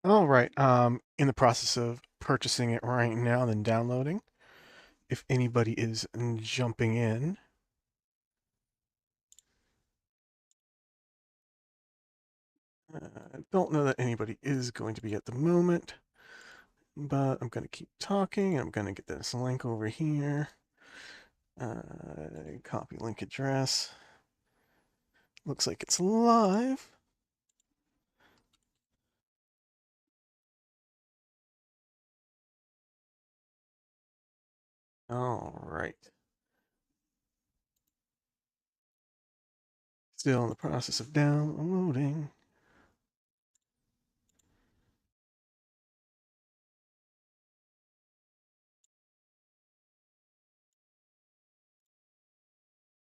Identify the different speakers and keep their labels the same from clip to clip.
Speaker 1: All right. In the process of purchasing it right now, then downloading. If anybody is jumping in, I don't know that anybody is going to be at the moment, but I'm going to keep talking. I'm going to get this link over here. Copy link address. Looks like it's live. All right. Still in the process of downloading.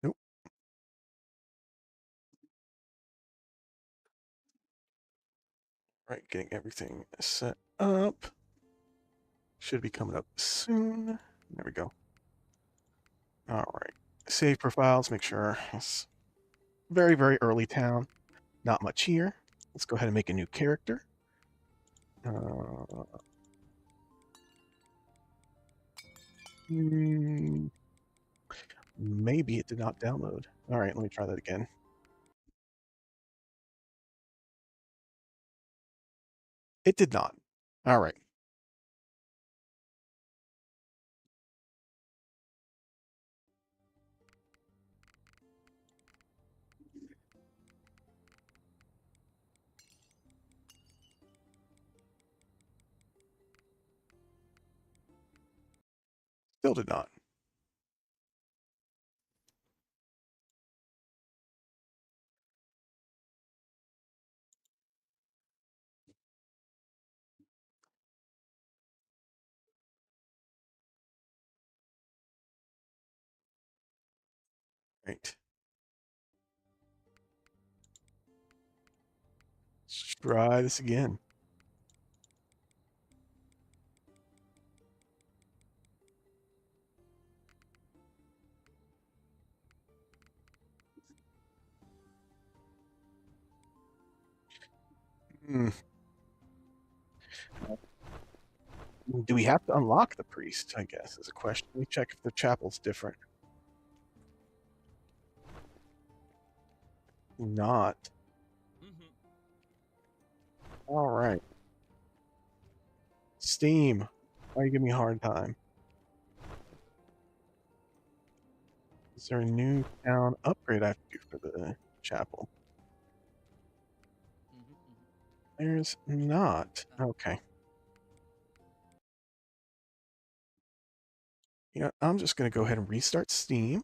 Speaker 1: Nope. Right, getting everything set up. Should be coming up soon. There we go. All right. Save profiles, make sure it's very, very early town. Not much here. Let's go ahead and make a new character. Hmm, maybe it did not download. All right, let me try that again. It did not. All right. Still did not. Right. Let's try this again. Hmm. Do we have to unlock the priest, I guess, is a question. Let me check if the chapel's different. Not. All right. Steam. Why you give me a hard time? Is there a new town upgrade I have to do for the chapel? There's not. Okay. Yeah, I'm just going to go ahead and restart Steam.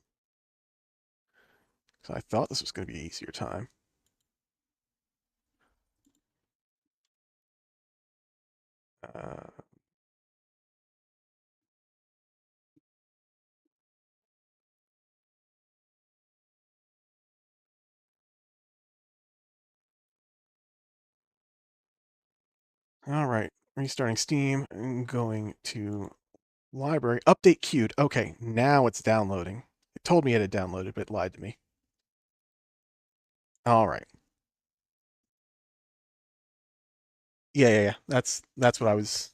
Speaker 1: Because I thought this was going to be an easier time. Uh, all right. Restarting Steam and going to library. Update queued. Okay, now it's downloading. It told me it had downloaded, but it lied to me. All right. Yeah. That's what I was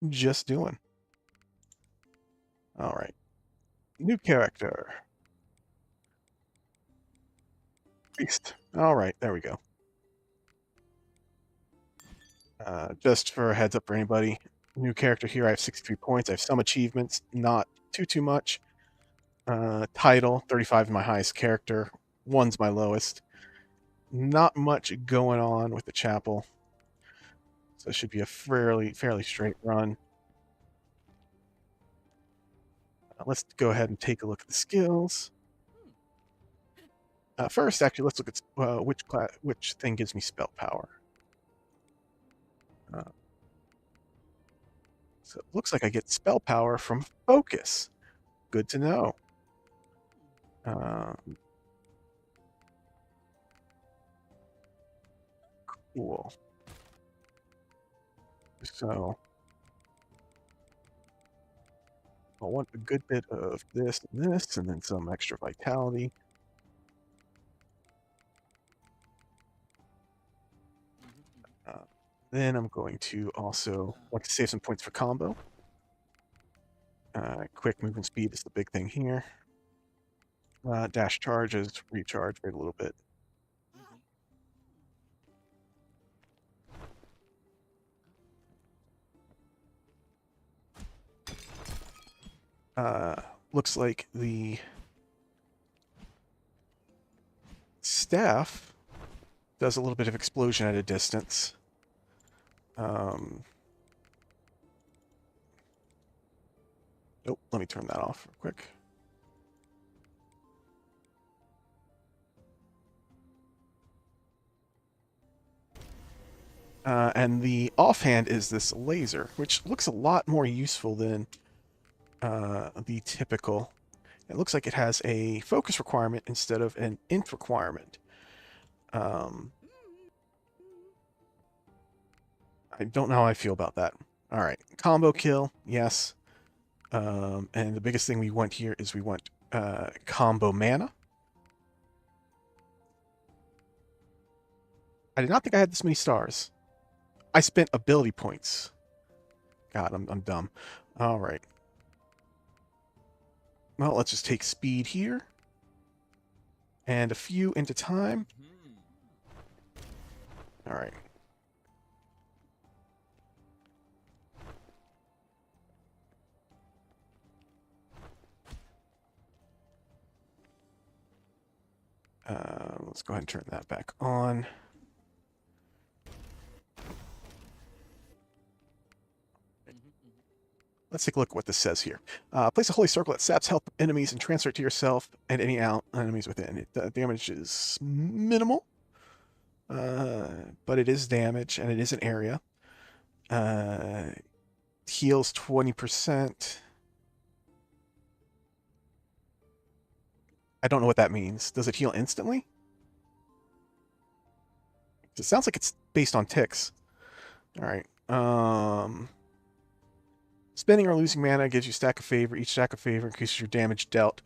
Speaker 1: just doing. All right. New character. Priest. All right, there we go. Just for a heads up for anybody, new character here. I have 63 points. I have some achievements, not too much. Title 35 is my highest character. 1's my lowest. Not much going on with the chapel, so it should be a fairly straight run. Let's go ahead and take a look at the skills. First, actually, let's look at which thing gives me spell power. Uh, so it looks like I get spell power from focus. Good to know. Cool. So I want a good bit of this and this, and then some extra vitality. Uh, Then I'm going to also want to save some points for combo. Quick movement speed is the big thing here. Dash charges, recharge, wait a little bit. Looks like the staff does a little bit of explosion at a distance. Nope, let me turn that off real quick. And the offhand is this laser, which looks a lot more useful than the typical. It looks like it has a focus requirement instead of an int requirement. I don't know how I feel about that. All right, combo kill, yes. And the biggest thing we want here is we want combo mana. I did not think I had this many stars. I spent ability points. God, I'm dumb. All right. Well, let's just take speed here. And a few into time. All right. Let's go ahead and turn that back on. Let's take a look at what this says here. Place a holy circle that saps health enemies and transfer it to yourself and any enemies within. The damage is minimal, but it is damage and it is an area. Heals 20%. I don't know what that means. Does it heal instantly? It sounds like it's based on ticks. All right. Spending or losing mana gives you stack of favor. Each stack of favor increases your damage dealt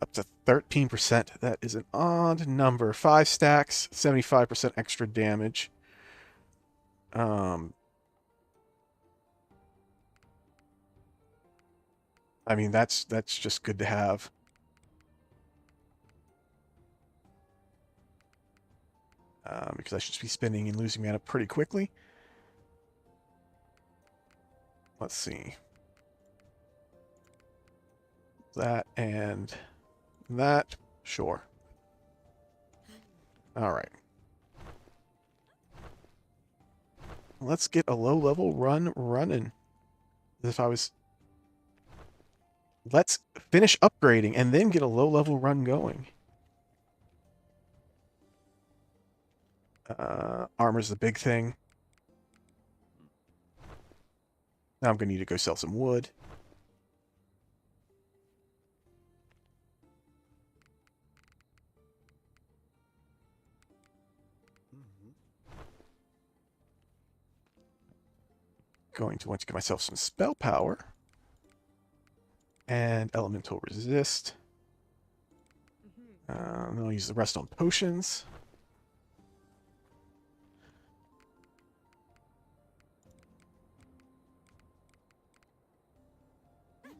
Speaker 1: up to 13%. That is an odd number. 5 stacks, 75% extra damage. I mean, that's just good to have. Because I should be spending and losing mana pretty quickly. Let's see. That and that. Sure. All right. Let's get a low-level run running. As if I was... Let's finish upgrading and then get a low-level run going. Armor's the big thing. Now I'm going to need to go sell some wood. Going to want to get myself some spell power. And elemental resist. Then I'll use the rest on potions.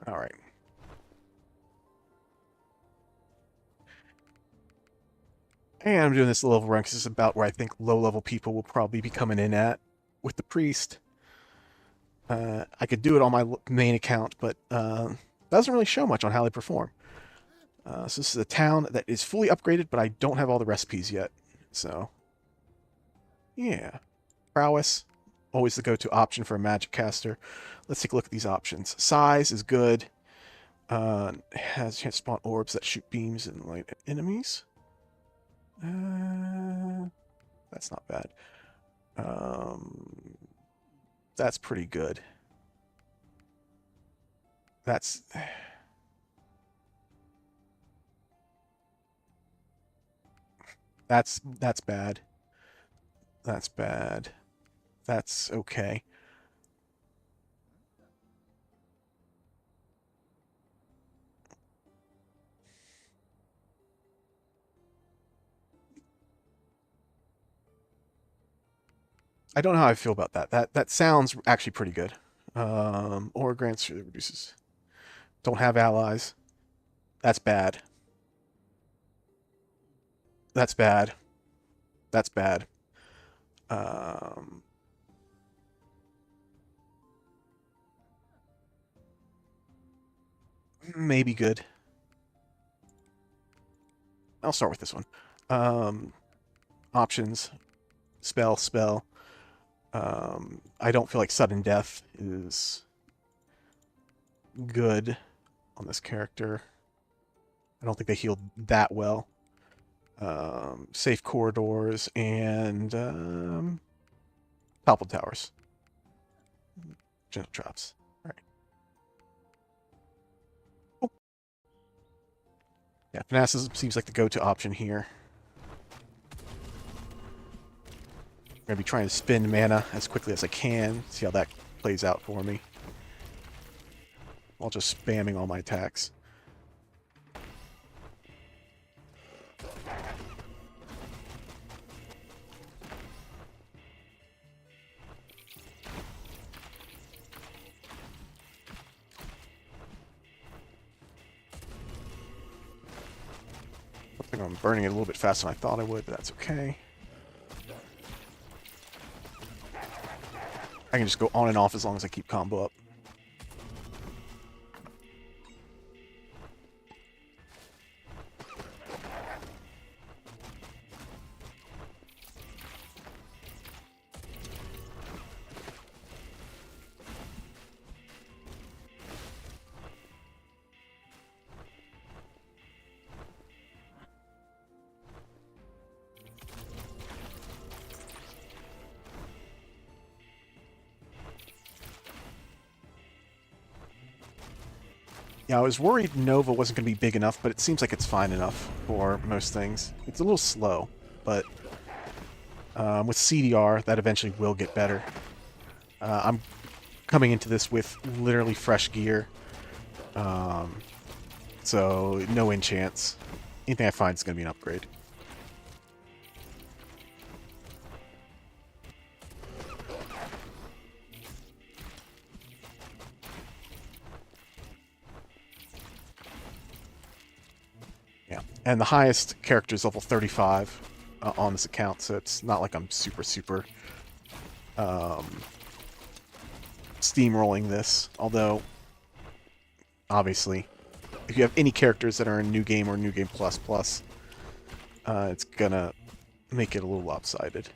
Speaker 1: All right. And I'm doing this low-level run because it's about where I think low-level people will probably be coming in at with the priest. I could do it on my main account, but doesn't really show much on how they perform. So this is a town that is fully upgraded, but I don't have all the recipes yet. So, yeah. Prowess, always the go-to option for a magic caster. Let's take a look at these options. Size is good. Has a chance to spawn orbs that shoot beams and light at enemies. That's not bad. That's pretty good. That's bad. That's bad. That's okay. I don't know how I feel about that. That sounds actually pretty good. Or grants reduces. Don't have allies. That's bad. That's bad. That's bad. Um, Maybe good. I'll start with this one. Um, Options. Spell. I don't feel like sudden death is good on this character. I don't think they healed that well. Safe corridors and topple towers. Gentle traps. All right. Oh. Yeah, fanaticism seems like the go-to option here. I'm gonna be trying to spend mana as quickly as I can. See how that plays out for me. While just spamming all my attacks. I think I'm burning it a little bit faster than I thought I would, but that's okay. I can just go on and off as long as I keep combo up. Yeah, I was worried Nova wasn't going to be big enough, but it seems like it's fine enough for most things. It's a little slow, but with CDR, that eventually will get better. I'm coming into this with literally fresh gear, so no enchants. Anything I find is going to be an upgrade. Yeah, and the highest character is level 35 on this account, so it's not like I'm super steamrolling this. Although, obviously, if you have any characters that are in New Game or New Game Plus Plus, it's gonna make it a little lopsided.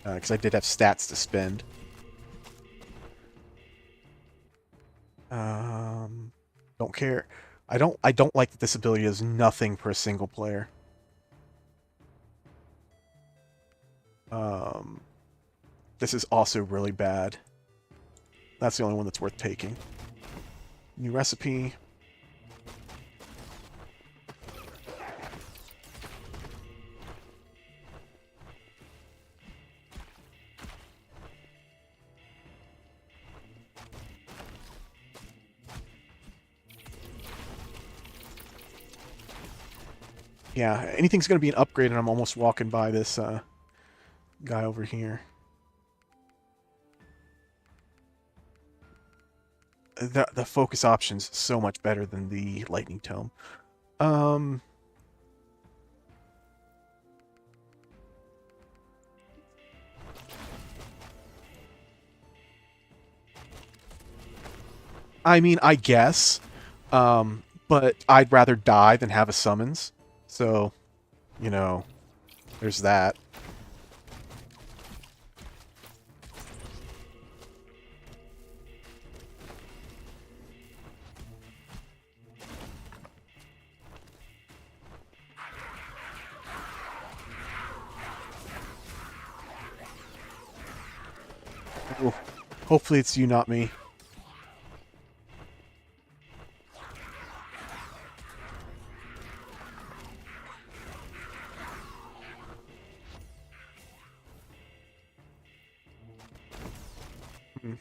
Speaker 1: Because I did have stats to spend. Don't care. I don't like that this ability does nothing for a single player. This is also really bad. That's the only one that's worth taking. New recipe. Yeah, anything's going to be an upgrade, and I'm almost walking by this guy over here. The focus option's so much better than the lightning tome. I mean, I guess, but I'd rather die than have a summons. So, you know, there's that. Ooh, hopefully it's you, not me. Hmm.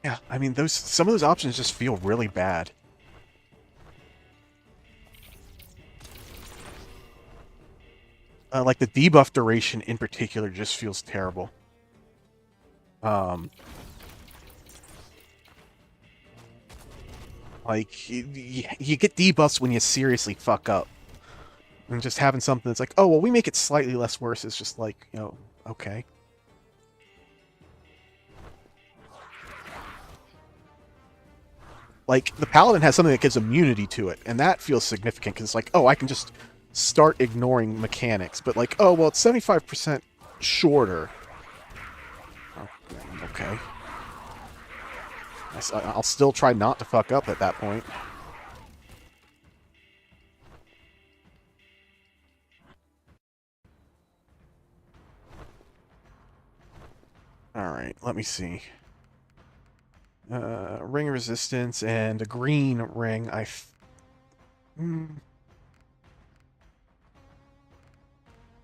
Speaker 1: Yeah, I mean, some of those options just feel really bad. Like the debuff duration in particular just feels terrible. Like, you get debuffs when you seriously fuck up. And just having something that's like, oh, well, we make it slightly less worse is just like, okay. Like, the Paladin has something that gives immunity to it, and that feels significant, because it's like, oh, I can just start ignoring mechanics. But like, oh, well, it's 75% shorter. Oh, okay. I'll still try not to fuck up at that point. Alright, let me see. Ring resistance and a green ring.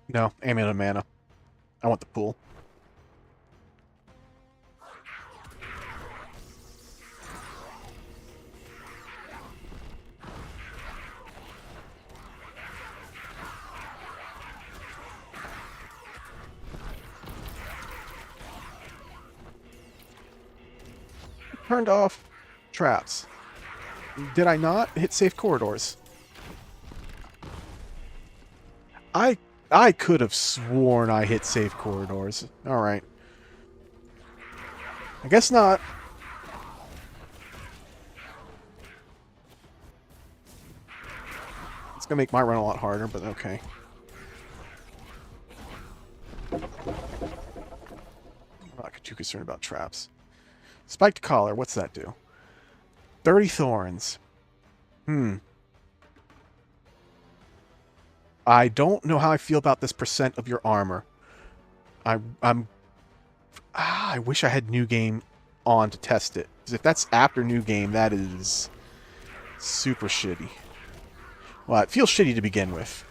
Speaker 1: No, amulet of mana. I want the pool. Turned off traps. Did I not hit safe corridors? I could have sworn I hit safe corridors. Alright. I guess not. It's gonna make my run a lot harder, but okay. I'm not too concerned about traps. Spiked collar, what's that do? 30 thorns. I don't know how I feel about this percent of your armor. I wish I had New Game on to test it. Because if that's after New Game, that is super shitty. Well, it feels shitty to begin with.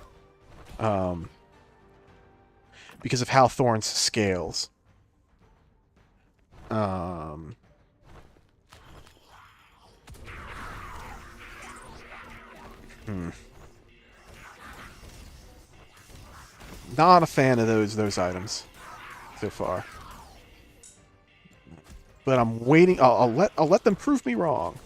Speaker 1: Because of how Thorns scales. Not a fan of those items so far. But I'm waiting. I'll let them prove me wrong.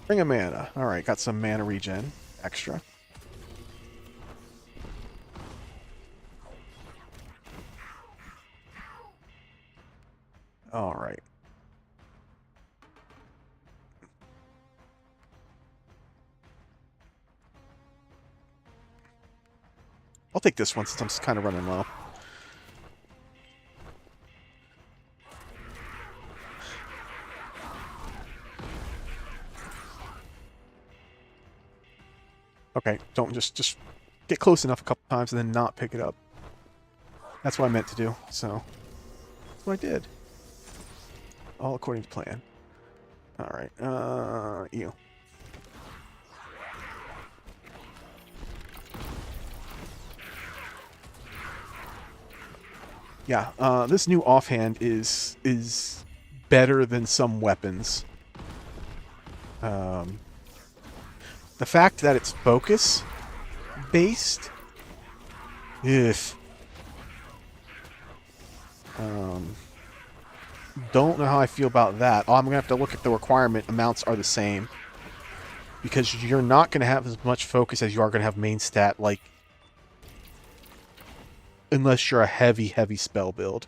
Speaker 1: Ring of mana. All right, got some mana regen extra. All right. I'll take this one since I'm kind of running low. Okay, don't just get close enough a couple times and then not pick it up. That's what I meant to do, so that's what I did. All according to plan. Alright, you. Yeah, this new offhand is better than some weapons. The fact that it's focus based, don't know how I feel about that. I'm gonna have to look if the requirement amounts are the same, because you're not gonna have as much focus as you are gonna have main stat, like, unless you're a heavy spell build.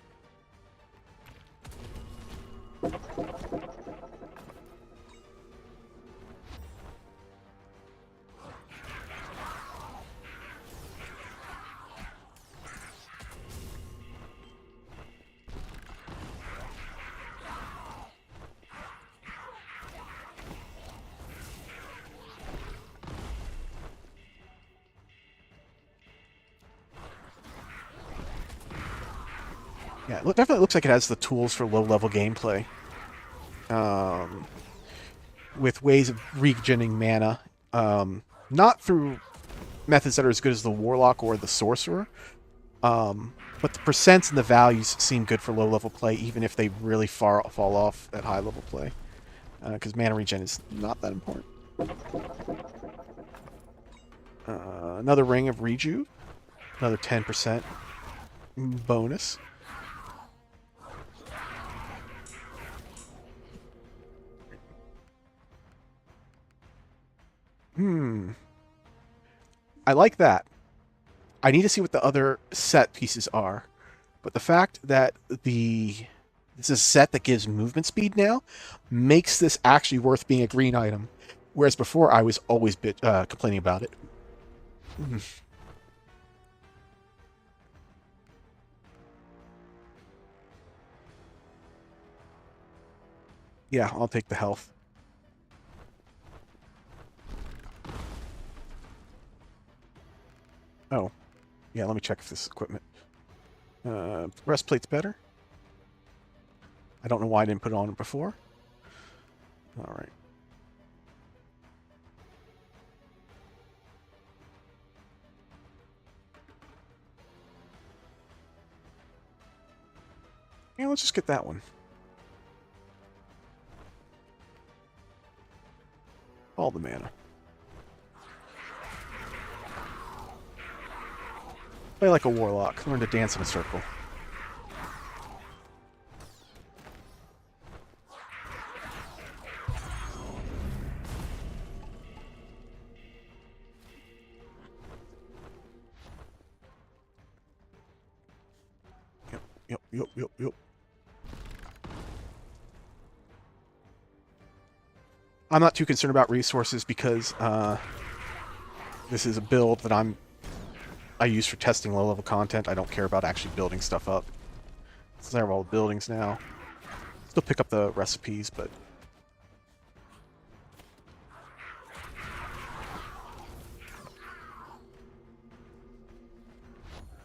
Speaker 1: Yeah, it definitely looks like it has the tools for low-level gameplay. With ways of regenerating mana. Not through methods that are as good as the Warlock or the Sorcerer. But the percents and the values seem good for low-level play, even if they really fall off at high-level play. Because mana regen is not that important. Another Ring of Reju. Another 10% bonus. I like that. I need to see what the other set pieces are. But the fact that this is a set that gives movement speed now makes this actually worth being a green item. Whereas before, I was always complaining about it. Yeah, I'll take the health. Oh, yeah, let me check if this is equipment. Breastplate's better. I don't know why I didn't put it on before. All right. Yeah, let's just get that one. All the mana. Play like a warlock. Learn to dance in a circle. Yep. I'm not too concerned about resources because this is a build that I use for testing low-level content. I don't care about actually building stuff up. Since I have all the buildings now. Still pick up the recipes, but...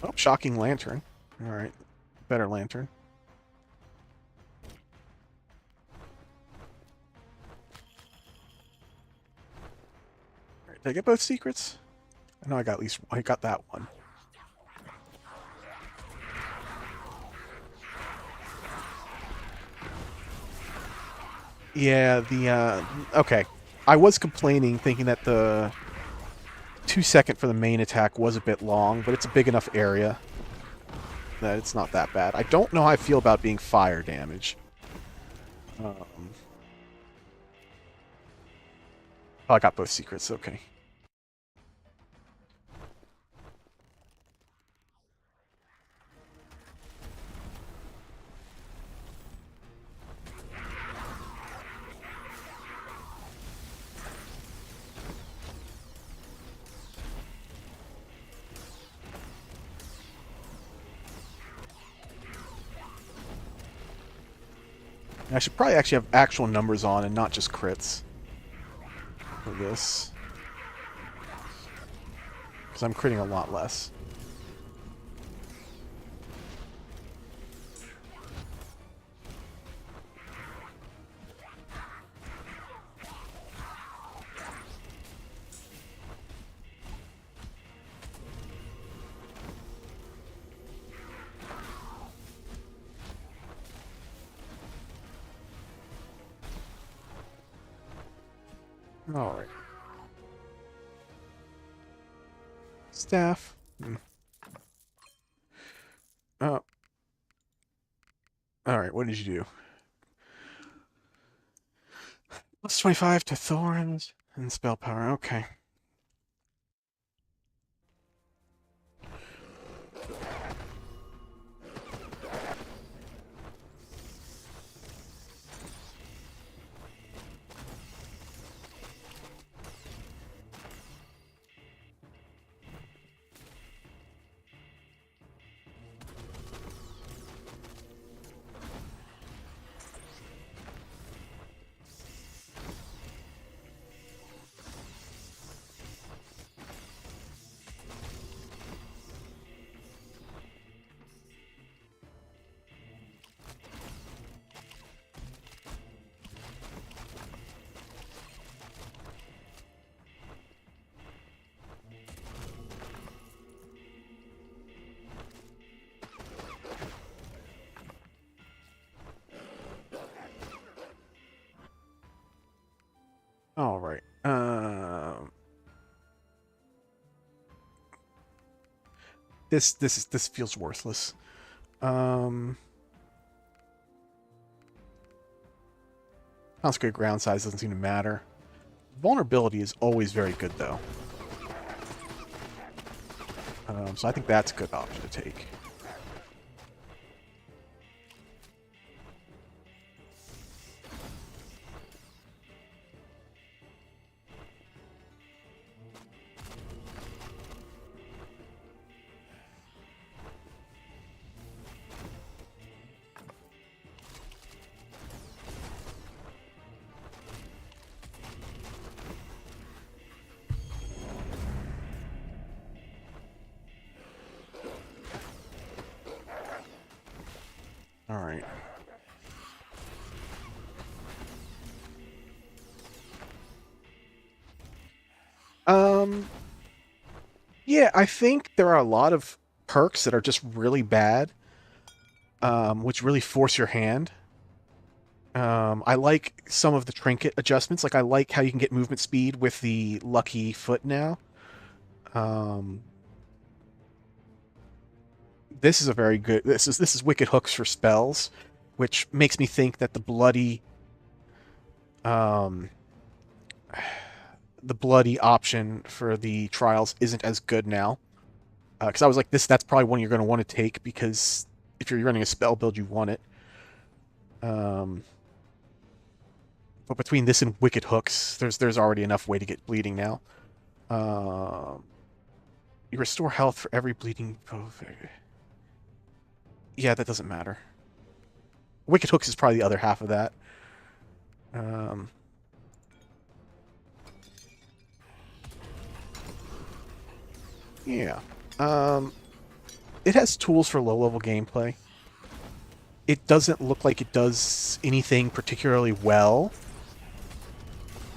Speaker 1: Oh, shocking lantern. Alright. Better lantern. Alright, did I get both secrets? I know I got that one. Yeah, okay. I was complaining, thinking that the 2-second for the main attack was a bit long, but it's a big enough area that it's not that bad. I don't know how I feel about being fire damage. Oh, I got both secrets, okay. I should probably actually have actual numbers on and not just crits for this. Because I'm critting a lot less. Alright. Staff. Oh. Alright, what did you do? Plus 25 to Thorns and spell power. Okay. All right. This feels worthless. Consecrated ground size doesn't seem to matter. Vulnerability is always very good, though. So I think that's a good option to take. All right. Yeah, I think there are a lot of perks that are just really bad, which really force your hand. I like some of the trinket adjustments. Like I like how you can get movement speed with the lucky foot now. Um, this is a very good. This is wicked hooks for spells, which makes me think that um, the bloody option for the trials isn't as good now. Because I was like, that's probably one you're going to want to take because if you're running a spell build, you want it. Um, but between this and wicked hooks, there's already enough way to get bleeding now. Um, you restore health for every bleeding. Yeah, that doesn't matter. Wicked hooks is probably the other half of that. Um, yeah. Um, it has tools for low-level gameplay. It doesn't look like it does anything particularly well,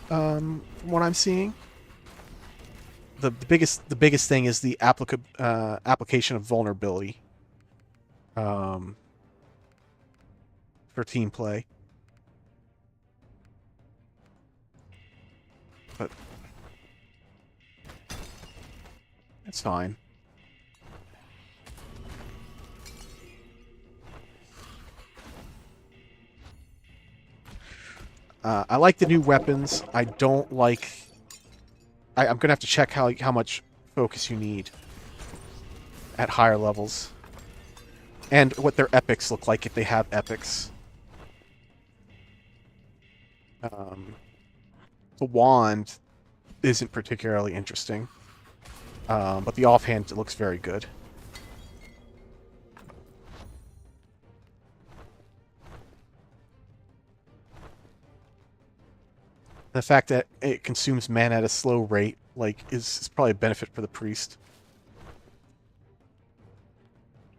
Speaker 1: from what I'm seeing. The biggest thing is the application of vulnerability um, for team play. But it's fine. I like the new weapons. I don't like. I'm gonna have to check how much focus you need at higher levels, and what their epics look like if they have epics. Um, the wand isn't particularly interesting, but the offhand looks very good. The fact that it consumes mana at a slow rate, like, is probably a benefit for the priest.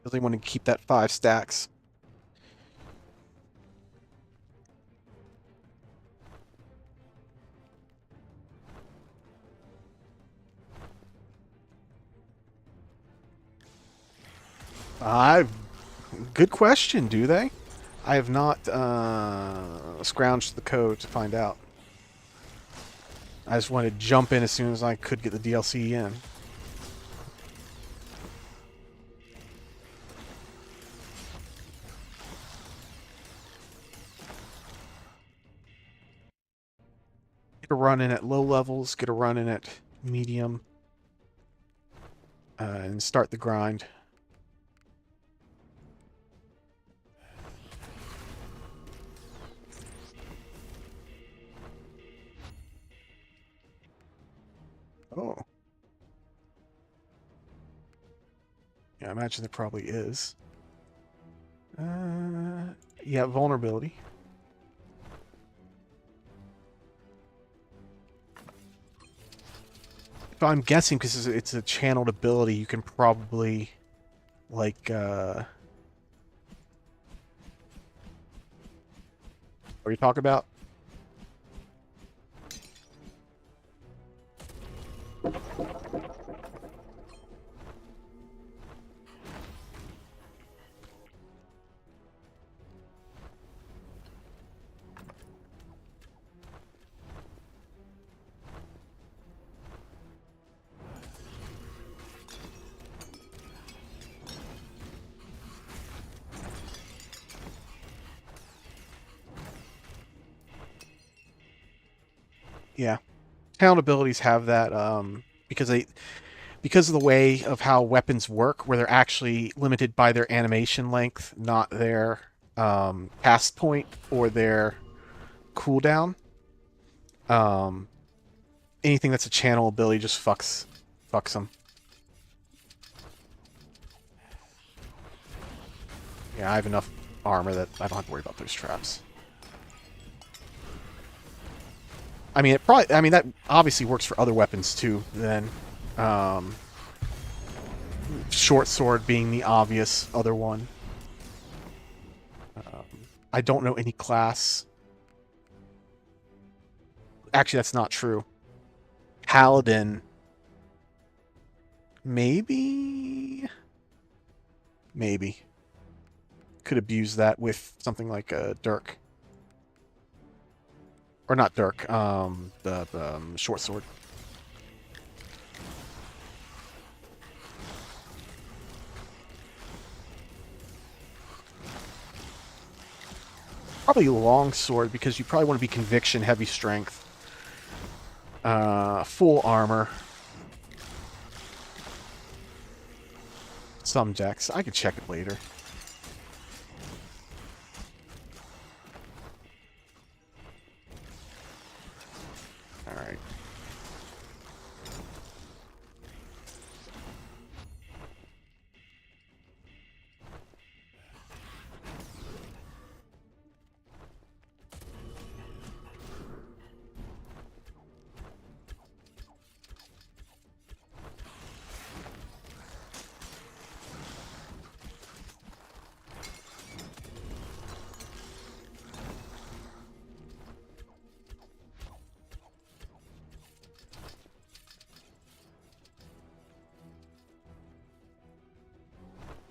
Speaker 1: Really want to keep that 5 stacks. I Good question. Do they? I have not scrounged the code to find out. I just wanted to jump in as soon as I could get the DLC in. Get a run in at low levels, get a run in at medium, and start the grind. Oh. Yeah, I imagine there probably is. Yeah, vulnerability. If I'm guessing, because it's a channeled ability, you can probably, like, what are you talking about? Yeah. Talent abilities have that because of the way of how weapons work, where they're actually limited by their animation length, not their cast point or their cooldown. Um, Anything that's a channel ability just fucks them. Yeah, I have enough armor that I don't have to worry about those traps. I mean, that obviously works for other weapons too. Then, um, short sword being the obvious other one. I don't know any class. Actually, that's not true. Paladin, maybe, could abuse that with something like a Dirk, or not Dirk. The short sword. Probably long sword because you probably want to be conviction, heavy strength, full armor. Some decks. I can check it later. All right.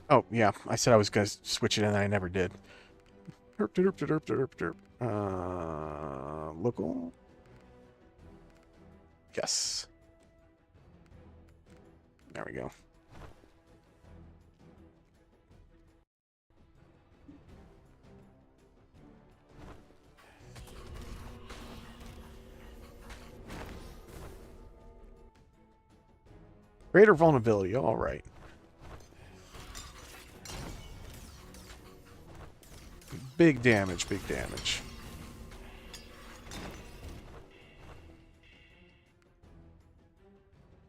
Speaker 1: Oh, yeah. I said I was going to switch it, and I never did. Local? Yes. There we go. Greater vulnerability. All right. Big damage, big damage.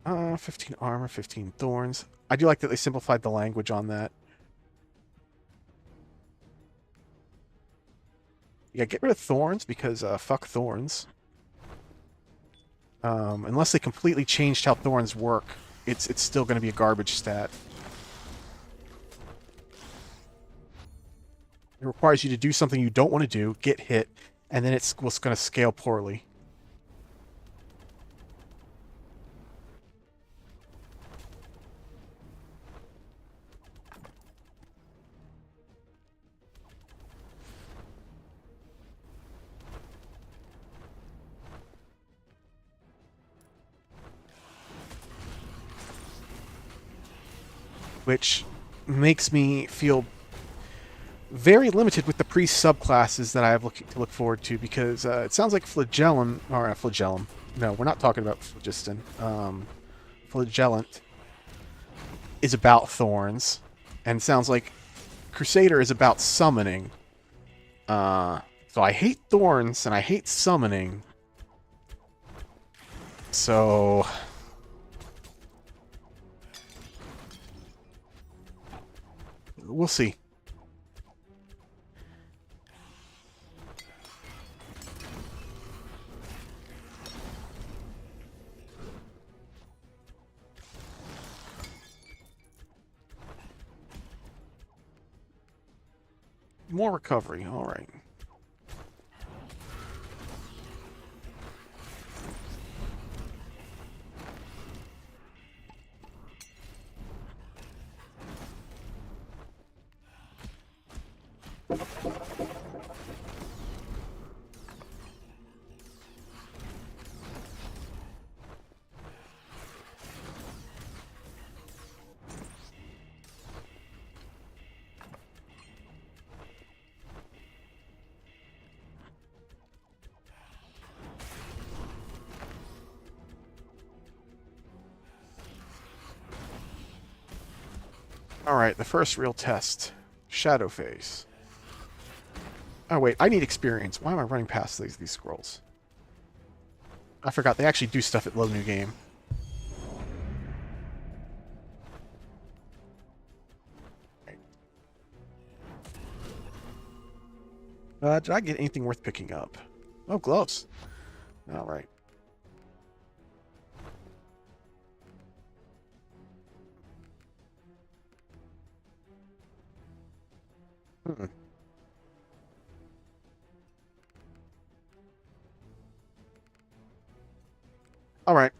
Speaker 1: Uh, 15 armor, 15 thorns. I do like that they simplified the language on that. Yeah, get rid of thorns because fuck thorns. Unless they completely changed how thorns work, it's still going to be a garbage stat. It requires you to do something you don't want to do, get hit, and then it's going to scale poorly. Which makes me feel very limited with the priest subclasses that I have to look forward to, because it sounds like Flagellum, or Flagellum. No, we're not talking about Phlogiston. Flagellant is about thorns, and it sounds like Crusader is about summoning. So I hate thorns and I hate summoning. So we'll see. More recovery. All right. Alright, the first real test. Shadow Phase. Oh wait, I need experience. Why am I running past these scrolls? I forgot, they actually do stuff at low new game. Did I get anything worth picking up? Oh, gloves. Alright. Hmm. Alright.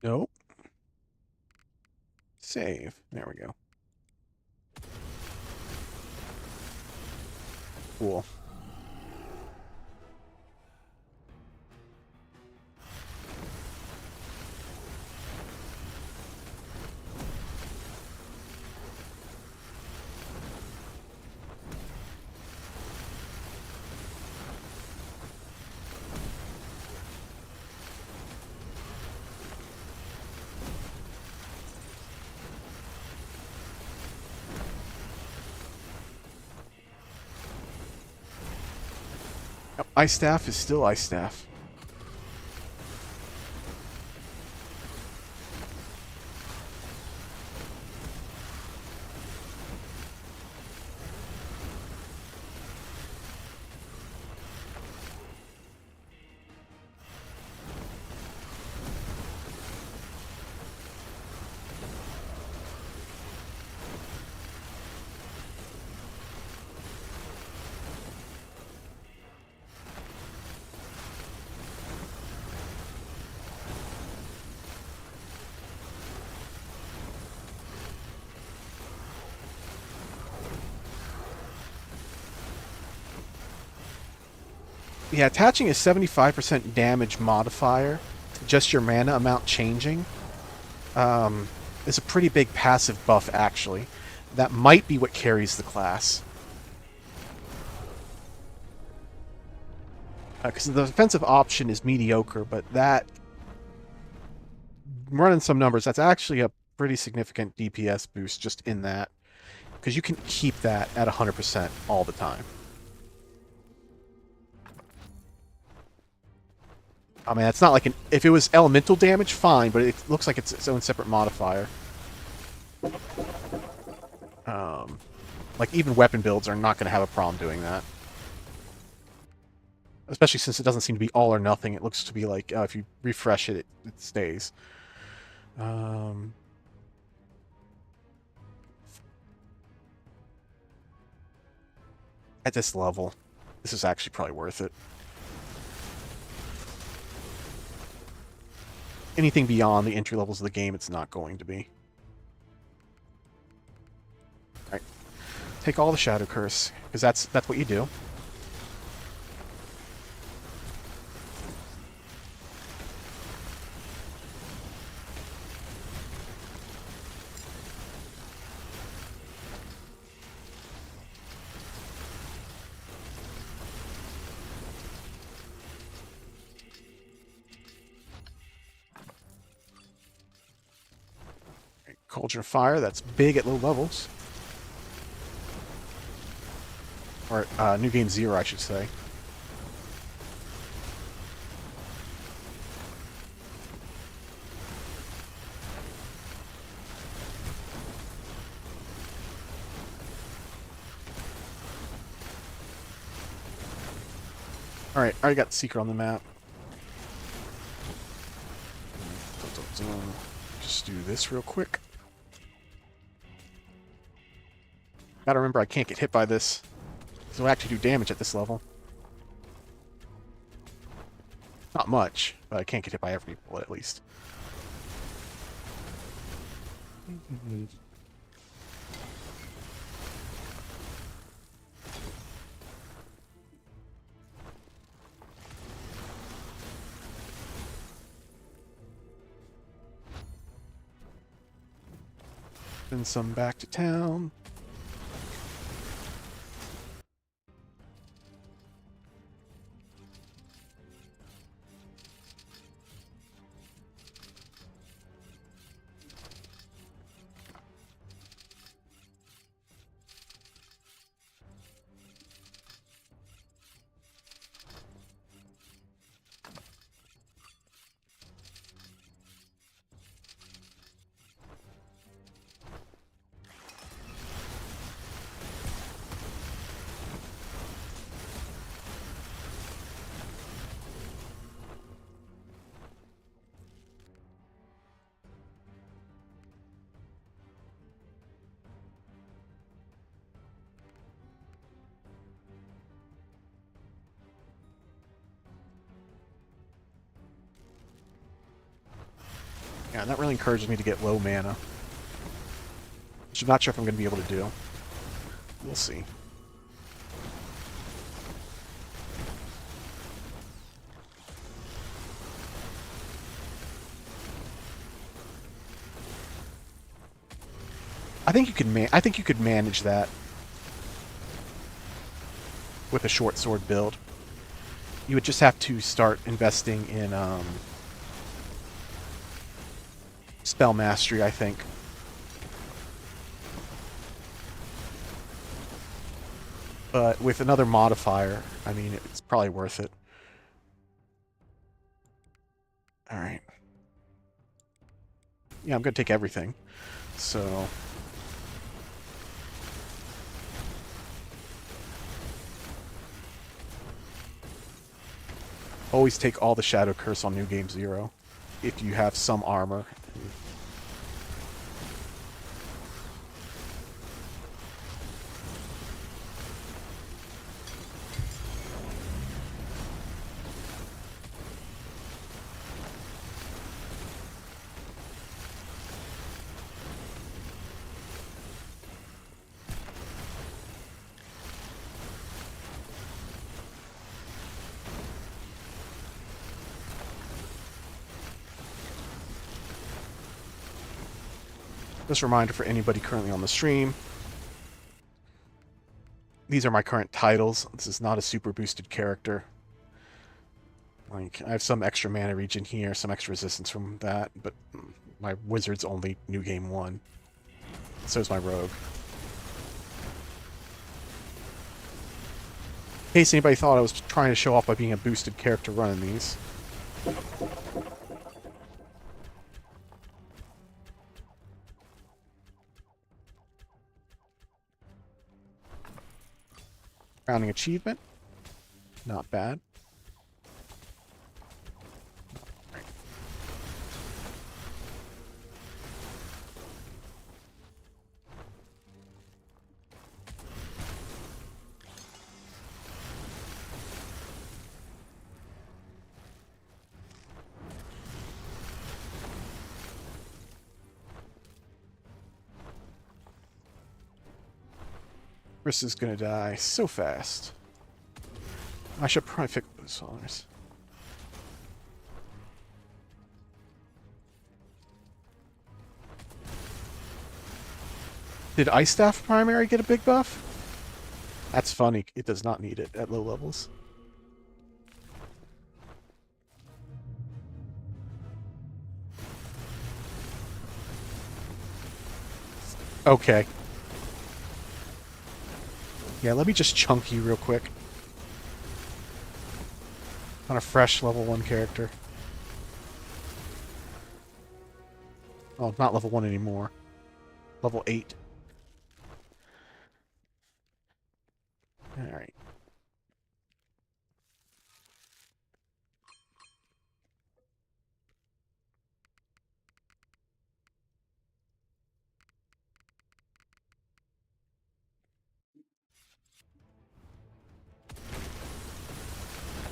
Speaker 1: Nope. Save. There we go. Cool. Yep, Ice Staff is still Ice Staff. Yeah, attaching a 75% damage modifier to just your mana amount changing is a pretty big passive buff, actually. That might be what carries the class. Because the defensive option is mediocre, but that, running some numbers, that's actually a pretty significant DPS boost just in that. Because you can keep that at 100% all the time. I mean, it's not like if it was elemental damage, fine, but it looks like it's its own separate modifier. Like, even weapon builds are not going to have a problem doing that. Especially since it doesn't seem to be all or nothing. It looks to be like, if you refresh it, it stays. At this level, this is actually probably worth it. Anything beyond the entry levels of the game, it's not going to be. Alright. Take all the Shadow Curse, because that's what you do. Cauldron of Fire, that's big at low levels. Or, New Game 0, I should say. Alright, I already got the Seeker on the map. Just do this real quick. Gotta remember I can't get hit by this. So I actually do damage at this level. Not much, but I can't get hit by every bullet at least. Send some back to town. Yeah, that really encourages me to get low mana. Which I'm not sure if I'm going to be able to do. We'll see. I think you could manage that with a short sword build. You would just have to start investing in spell mastery, I think. But with another modifier, I mean, it's probably worth it. Alright. Yeah, I'm going to take everything. So... always take all the Shadow Curse on New Game 0 if you have some armor. Just a reminder for anybody currently on the stream. These are my current titles. This is not a super boosted character. Like, I have some extra mana regen here, some extra resistance from that, but my wizard's only New Game 1. So is my rogue. In case anybody thought I was trying to show off by being a boosted character running these. Crowning achievement. Not bad. Chris is gonna die so fast. I should probably fix those dollars. Did Ice Staff Primary get a big buff? That's funny. It does not need it at low levels. Okay. Yeah, let me just chunk you real quick. On a fresh level 1 character. Oh, not level 1 anymore. Level 8. Alright.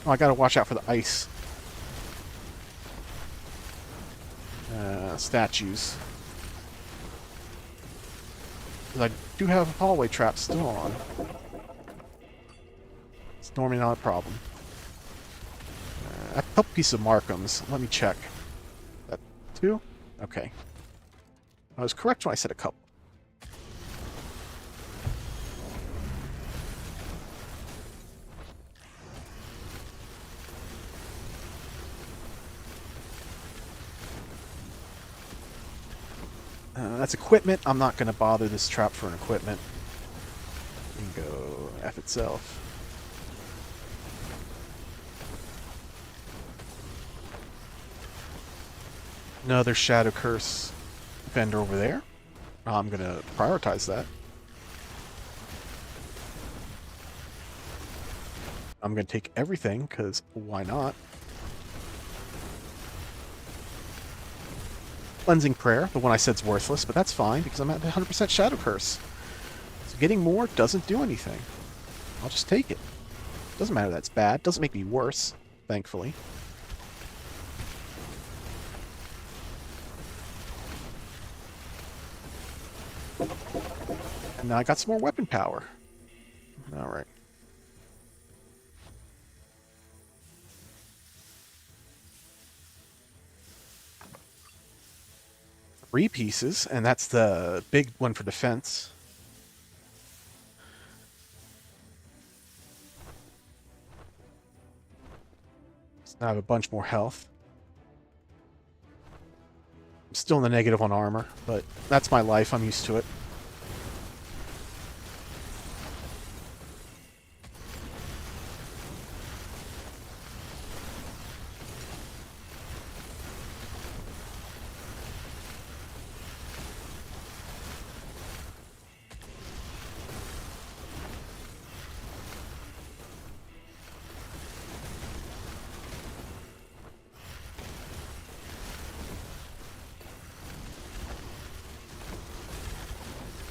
Speaker 1: Oh, I gotta watch out for the ice. Statues. Because I do have hallway traps still on. It's normally not a problem. A couple pieces of Markham's. Let me check. That 2? Okay. I was correct when I said a couple. That's equipment. I'm not going to bother this trap for an equipment. And go F itself. Another Shadow Curse vendor over there. I'm going to prioritize that. I'm going to take everything, because why not? Cleansing Prayer, the one I said's worthless, but that's fine, because I'm at 100% Shadow Curse. So getting more doesn't do anything. I'll just take it. Doesn't matter that's bad. Doesn't make me worse, thankfully. And now I got some more weapon power. Alright. 3 pieces, and that's the big one for defense. So now I have a bunch more health. I'm still in the negative on armor, but that's my life. I'm used to it.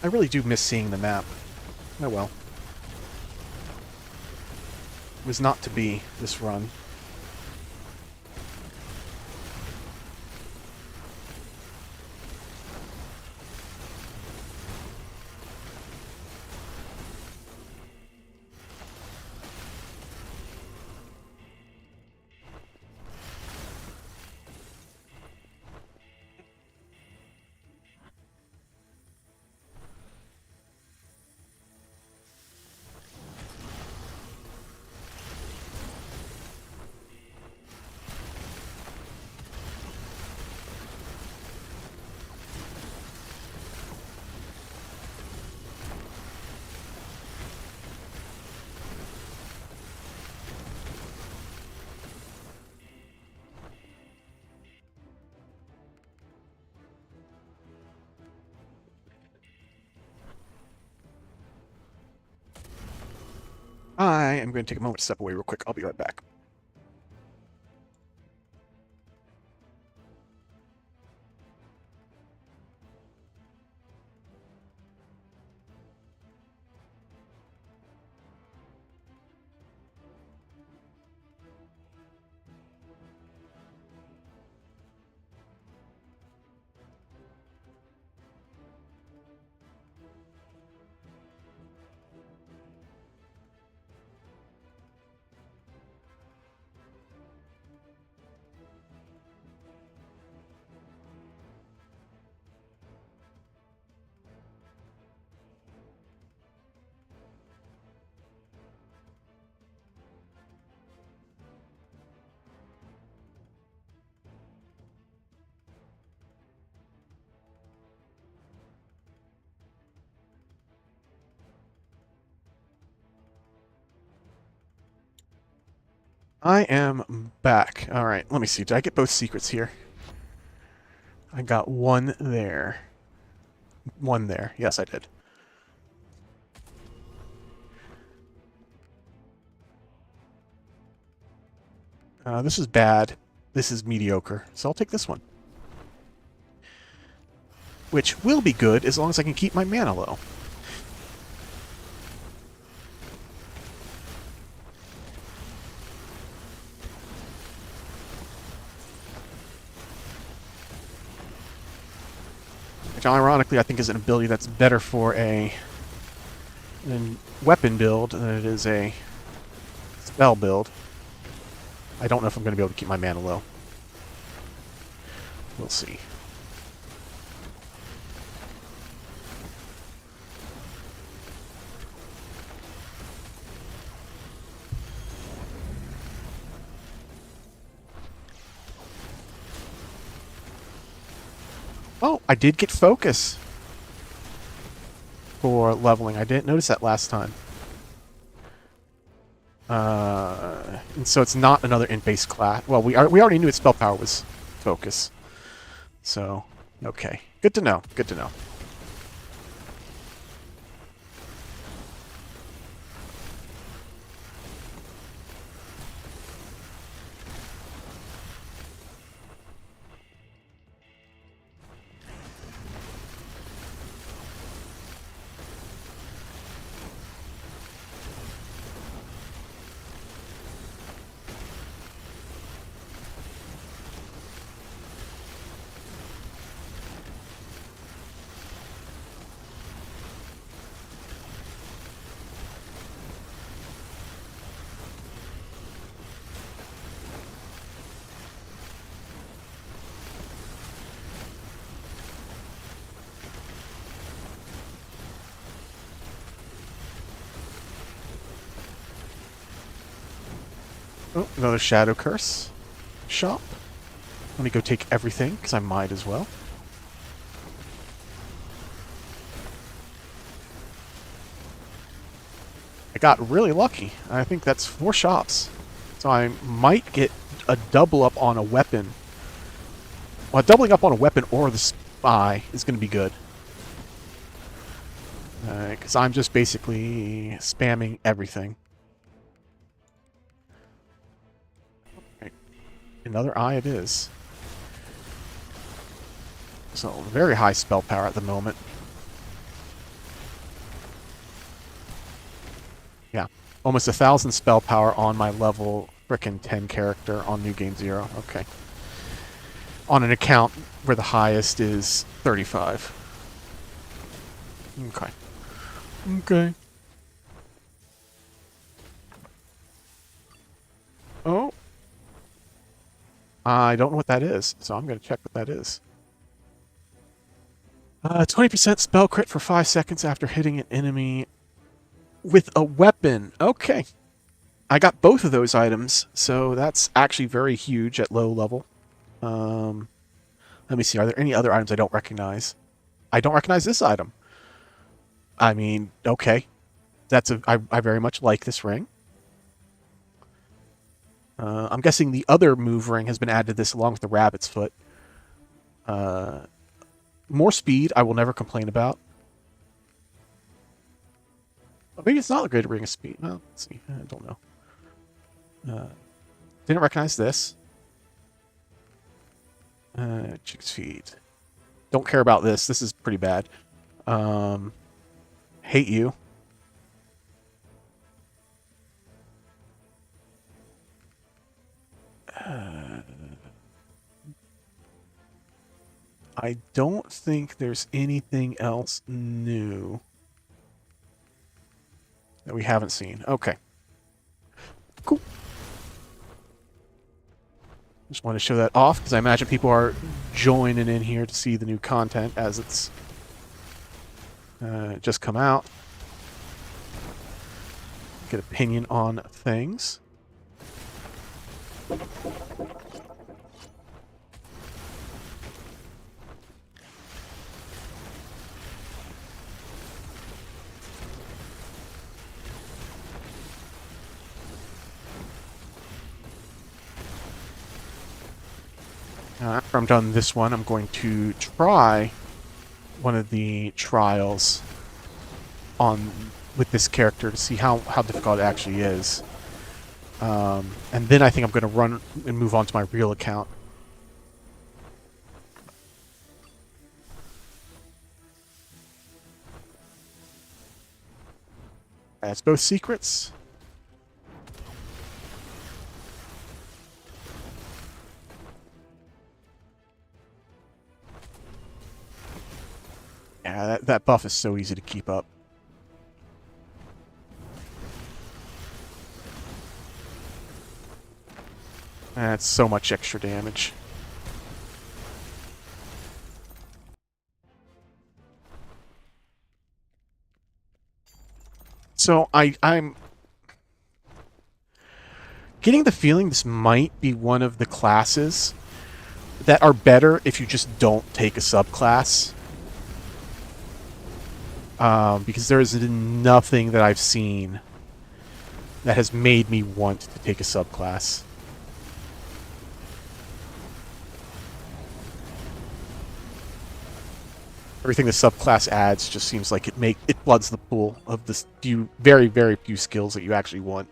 Speaker 1: I really do miss seeing the map. Oh well. It was not to be, this run. I am going to take a moment to step away real quick. I'll be right back. I am back. Alright, let me see. Did I get both secrets here? I got one there. One there. Yes, I did. This is bad. This is mediocre. So I'll take this one. Which will be good as long as I can keep my mana low. Which ironically I think is an ability that's better for a weapon build than it is a spell build. I don't know if I'm going to be able to keep my mana low. We'll see. Oh, I did get focus for leveling. I didn't notice that last time. And so it's not another int-based class. Well, we already knew its spell power was focus. So, okay. Good to know. Good to know. Oh, another Shadow Curse shop. Let me go take everything, because I might as well. I got really lucky. I think that's 4 shops. So I might get a double up on a weapon. Well, doubling up on a weapon or the spy is going to be good. Because I'm just basically spamming everything. Right. Another eye it is. So, very high spell power at the moment. Yeah. Almost 1,000 spell power on my level frickin' 10 character on New Game 0. Okay. On an account where the highest is 35. Okay. Okay. Oh. I don't know what that is, so I'm going to check what that is. 20% spell crit for 5 seconds after hitting an enemy with a weapon. Okay. I got both of those items, so that's actually very huge at low level. Let me see. Are there any other items I don't recognize? I don't recognize this item. I mean, okay. I very much like this ring. I'm guessing the other move ring has been added to this along with the rabbit's foot. More speed, I will never complain about. Well, maybe it's not a great ring of speed. Well, let's see. I don't know. Didn't recognize this. Chick's feed. Don't care about this. This is pretty bad. Hate you. I don't think there's anything else new that we haven't seen. Okay. Cool. Just want to show that off because I imagine people are joining in here to see the new content as it's just come out. Get opinion on things. After I'm done this one, I'm going to try one of the trials with this character to see how difficult it actually is. And then I think I'm going to run and move on to my real account. It's both secrets. Yeah, that buff is so easy to keep up. That's so much extra damage. So I'm getting the feeling this might be one of the classes that are better if you just don't take a subclass. Because there is nothing that I've seen that has made me want to take a subclass. Everything the subclass adds just seems like it floods the pool of the very, very few skills that you actually want.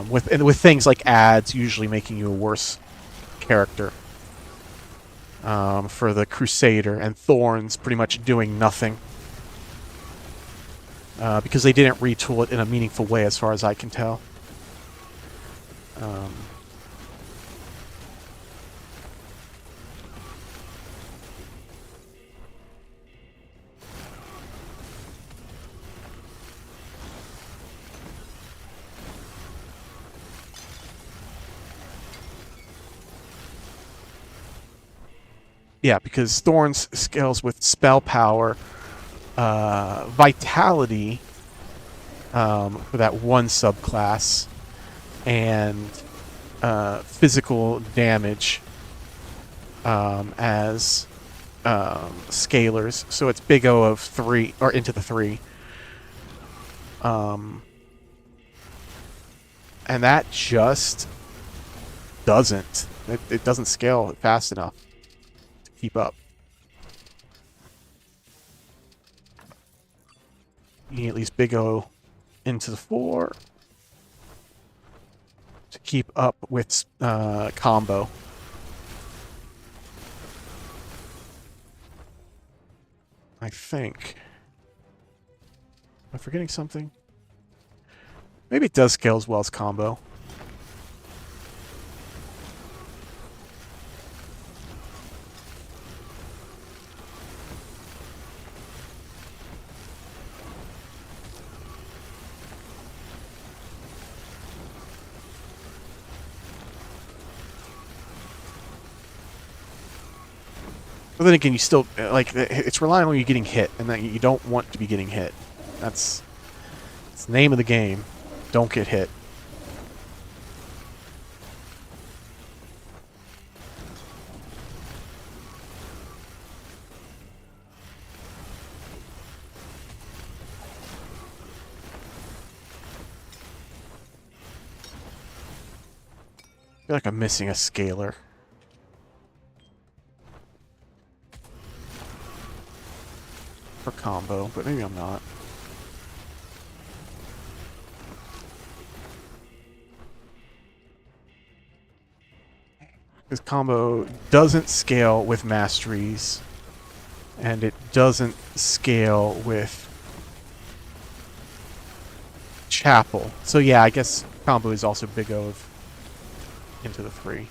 Speaker 1: With things like ads usually making you a worse character. For the Crusader, and Thorns pretty much doing nothing. Because they didn't retool it in a meaningful way as far as I can tell. Yeah, because Thorns scales with spell power, vitality for that one subclass, and physical damage as scalars. So it's big O of 3, or into the 3. And that just doesn't. It doesn't scale fast enough to keep up. You need at least big O into the 4 to keep up with combo. I think. Am I forgetting something? Maybe it does scale as well as combo. But then again, you still, like, it's relying on you getting hit, and that you don't want to be getting hit. That's the name of the game. Don't get hit. I feel like I'm missing a scalar. For combo, but maybe I'm not. Because combo doesn't scale with masteries, and it doesn't scale with chapel. So yeah, I guess combo is also big O of into the 3.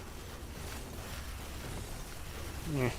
Speaker 1: Yeah.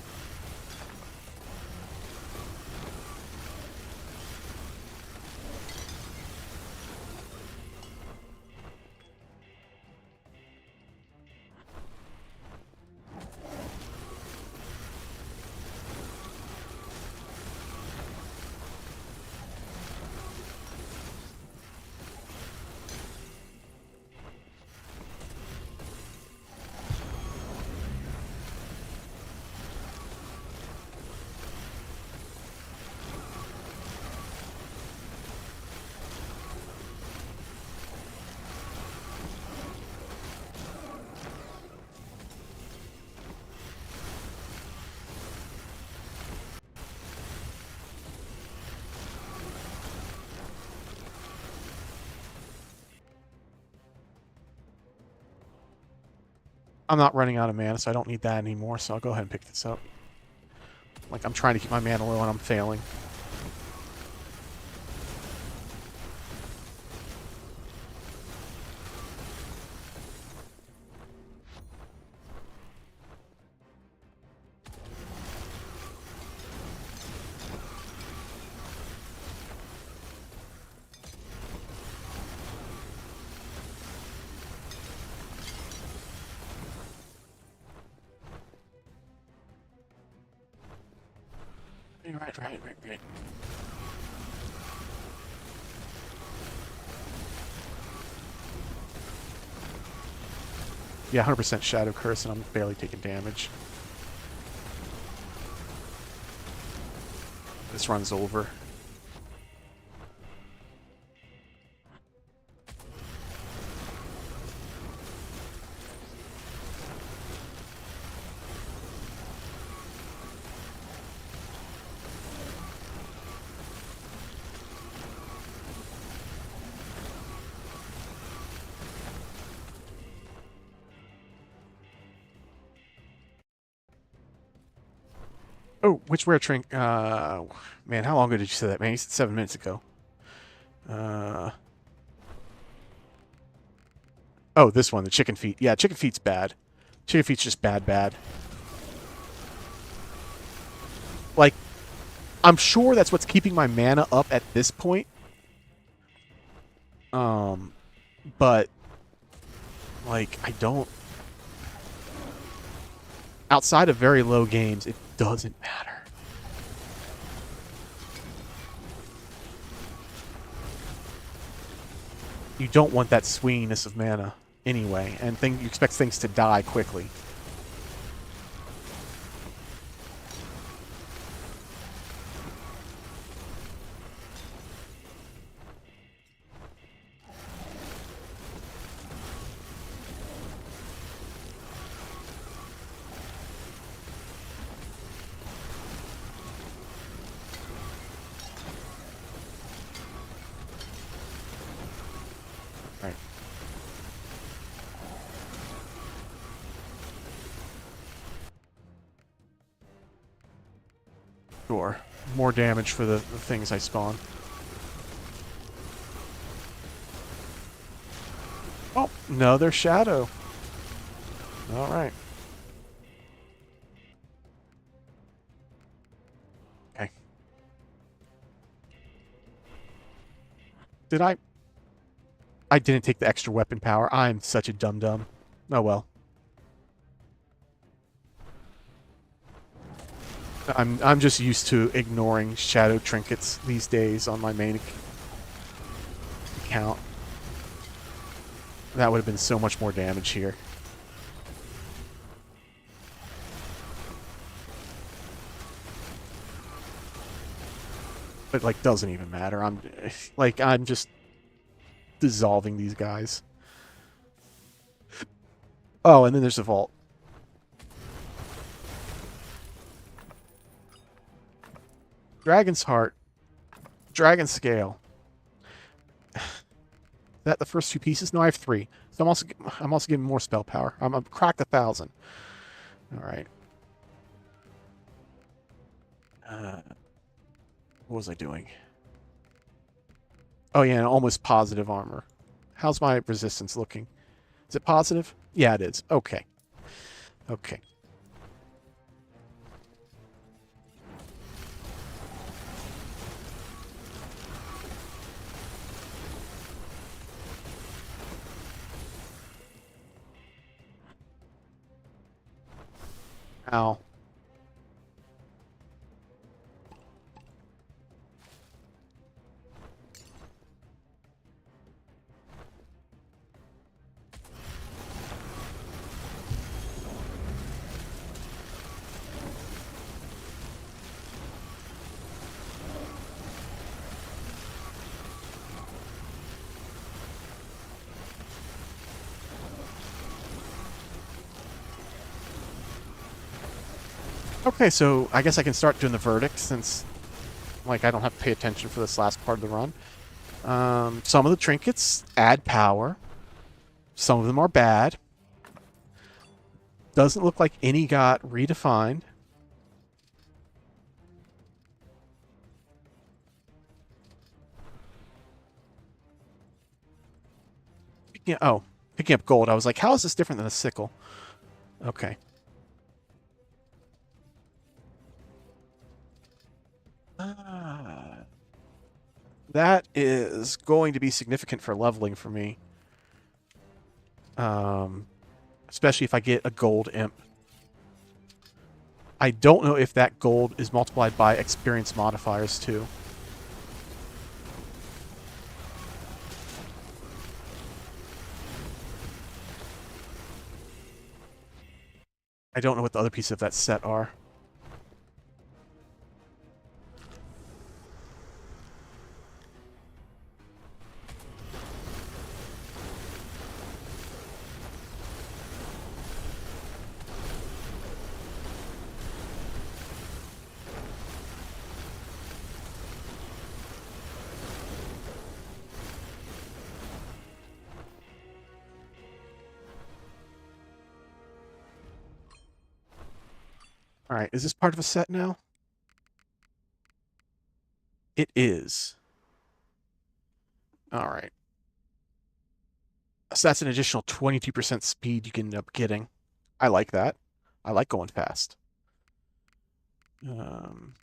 Speaker 1: I'm not running out of mana, so I don't need that anymore, so I'll go ahead and pick this up. Like, I'm trying to keep my mana low and I'm failing. Right. Yeah, 100% Shadow Curse, and I'm barely taking damage. This runs over. Oh, which rare trinket? Man, how long ago did you say that, man? You said 7 minutes ago. Oh, this one, the chicken feet. Yeah, chicken feet's bad. Chicken feet's just bad. Like, I'm sure that's what's keeping my mana up at this point. But like, I don't. Outside of very low games, it doesn't matter. You don't want that swinginess of mana anyway, and you expect things to die quickly. Right. Sure. More damage for the things I spawn. Oh, no, they're Shadow. Alright. Okay. Did I didn't take the extra weapon power. I'm such a dum-dum. Oh well. I'm just used to ignoring shadow trinkets these days on my main account. That would have been so much more damage here. But like, doesn't even matter. I'm just dissolving these guys. Oh, and then there's a vault. Dragon's Heart. Dragon Scale. That the first 2 pieces? No, I have 3. So I'm also getting more spell power. I'm cracked 1,000. All right. What was I doing? Oh yeah, and almost positive armor. How's my resistance looking? Is it positive? Yeah, it is. Okay. Okay. Ow. Okay, so I guess I can start doing the verdict since, like, I don't have to pay attention for this last part of the run. Some of the trinkets add power. Some of them are bad. Doesn't look like any got redefined. Picking up gold. I was like, how is this different than a sickle? Okay. That is going to be significant for leveling for me. Especially if I get a gold imp. I don't know if that gold is multiplied by experience modifiers too. I don't know what the other pieces of that set are. Alright, is this part of a set now? It is. Alright. So that's an additional 22% speed you can end up getting. I like that. I like going fast. I'm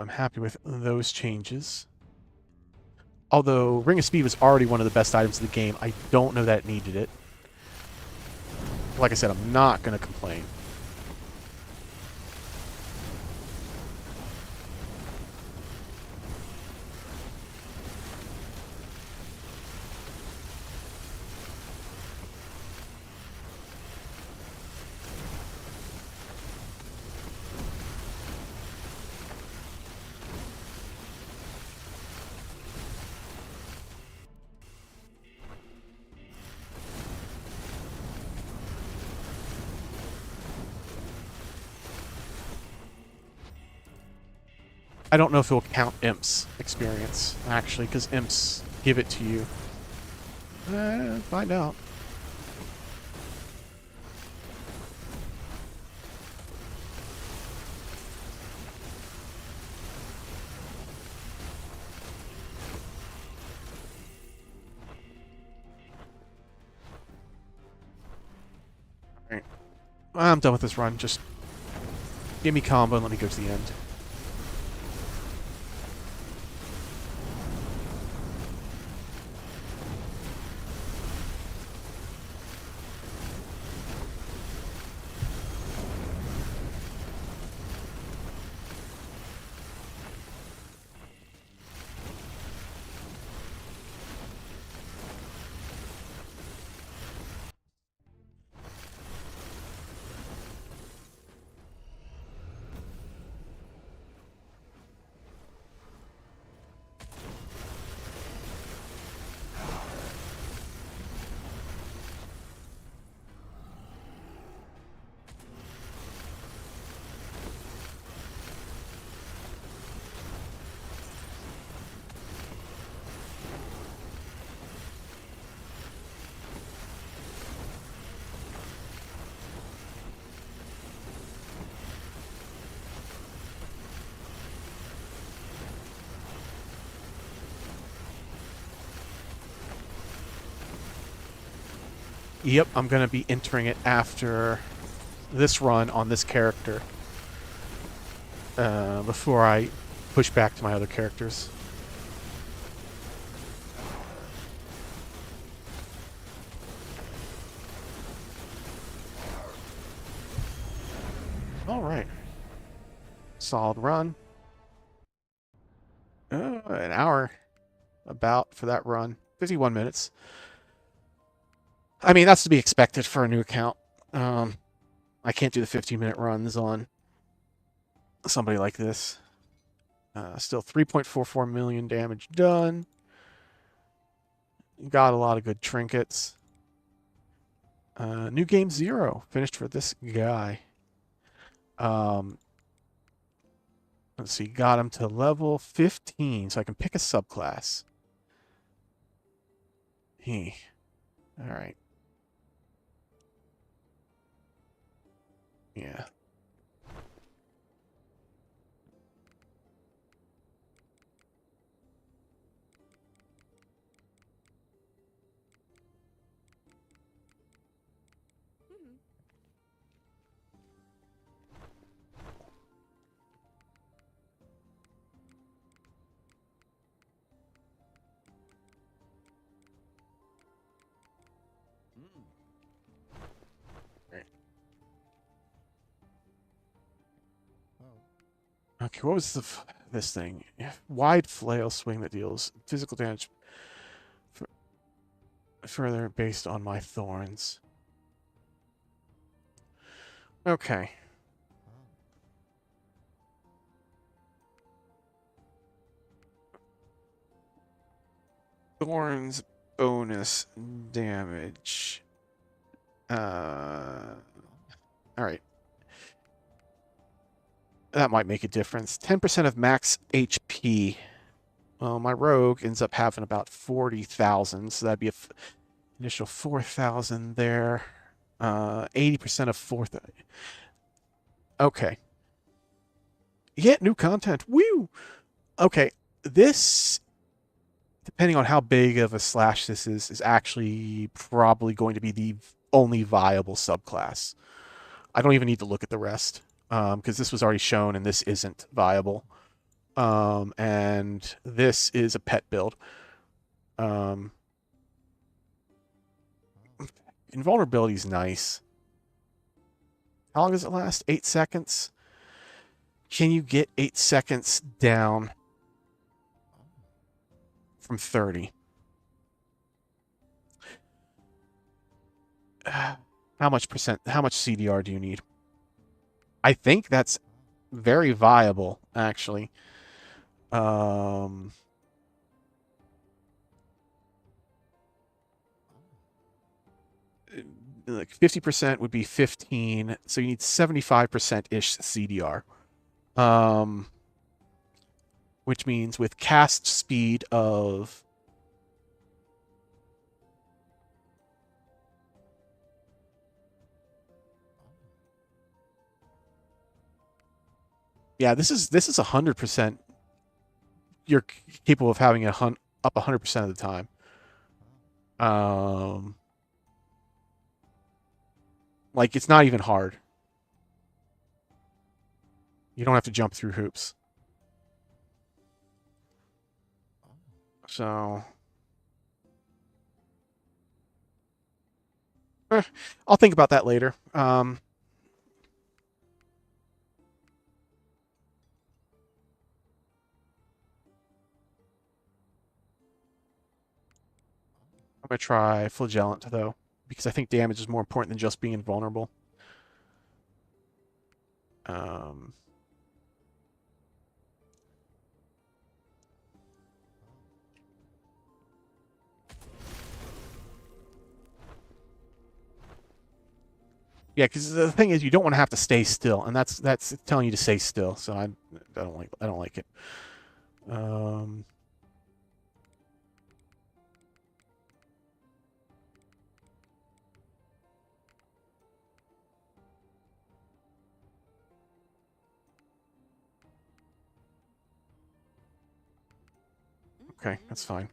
Speaker 1: happy with those changes. Although Ring of Speed was already one of the best items in the game, I don't know that it needed it. Like I said, I'm not going to complain. I don't know if it'll count Imp's experience, actually, because Imps give it to you. Find out. Alright. I'm done with this run. Just give me combo and let me go to the end. Yep, I'm going to be entering it after this run on this character. Before I push back to my other characters. Alright. Solid run. An hour about for that run. 51 minutes. I mean, that's to be expected for a new account. I can't do the 15-minute runs on somebody like this. Still 3.44 million damage done. Got a lot of good trinkets. New game 0 finished for this guy. Let's see, got him to level 15, so I can pick a subclass. Alright. Yeah. Okay, what was this thing? Wide flail swing that deals physical damage further based on my thorns. Okay. Thorns bonus damage. All right. That might make a difference. 10% of max HP. Well, my rogue ends up having about 40,000, so that'd be an initial 4,000 there. 80% of 4,000. Okay. Yeah, new content. Woo! Okay, this, depending on how big of a slash this is actually probably going to be the only viable subclass. I don't even need to look at the rest, because this was already shown and this isn't viable. And this is a pet build. Invulnerability is nice. How long does it last? 8 seconds? Can you get 8 seconds down from 30? How much CDR do you need? I think that's very viable, actually. Like 50% would be 15, so you need 75%-ish CDR. Which means with cast speed of... Yeah, this is 100%. You're capable of having up 100% of the time. Like, it's not even hard. You don't have to jump through hoops. So... I'll think about that later. I'm going to try Flagellant, though, because I think damage is more important than just being invulnerable. Yeah, because the thing is, you don't want to have to stay still, and that's telling you to stay still. So I don't like it. Okay, that's fine.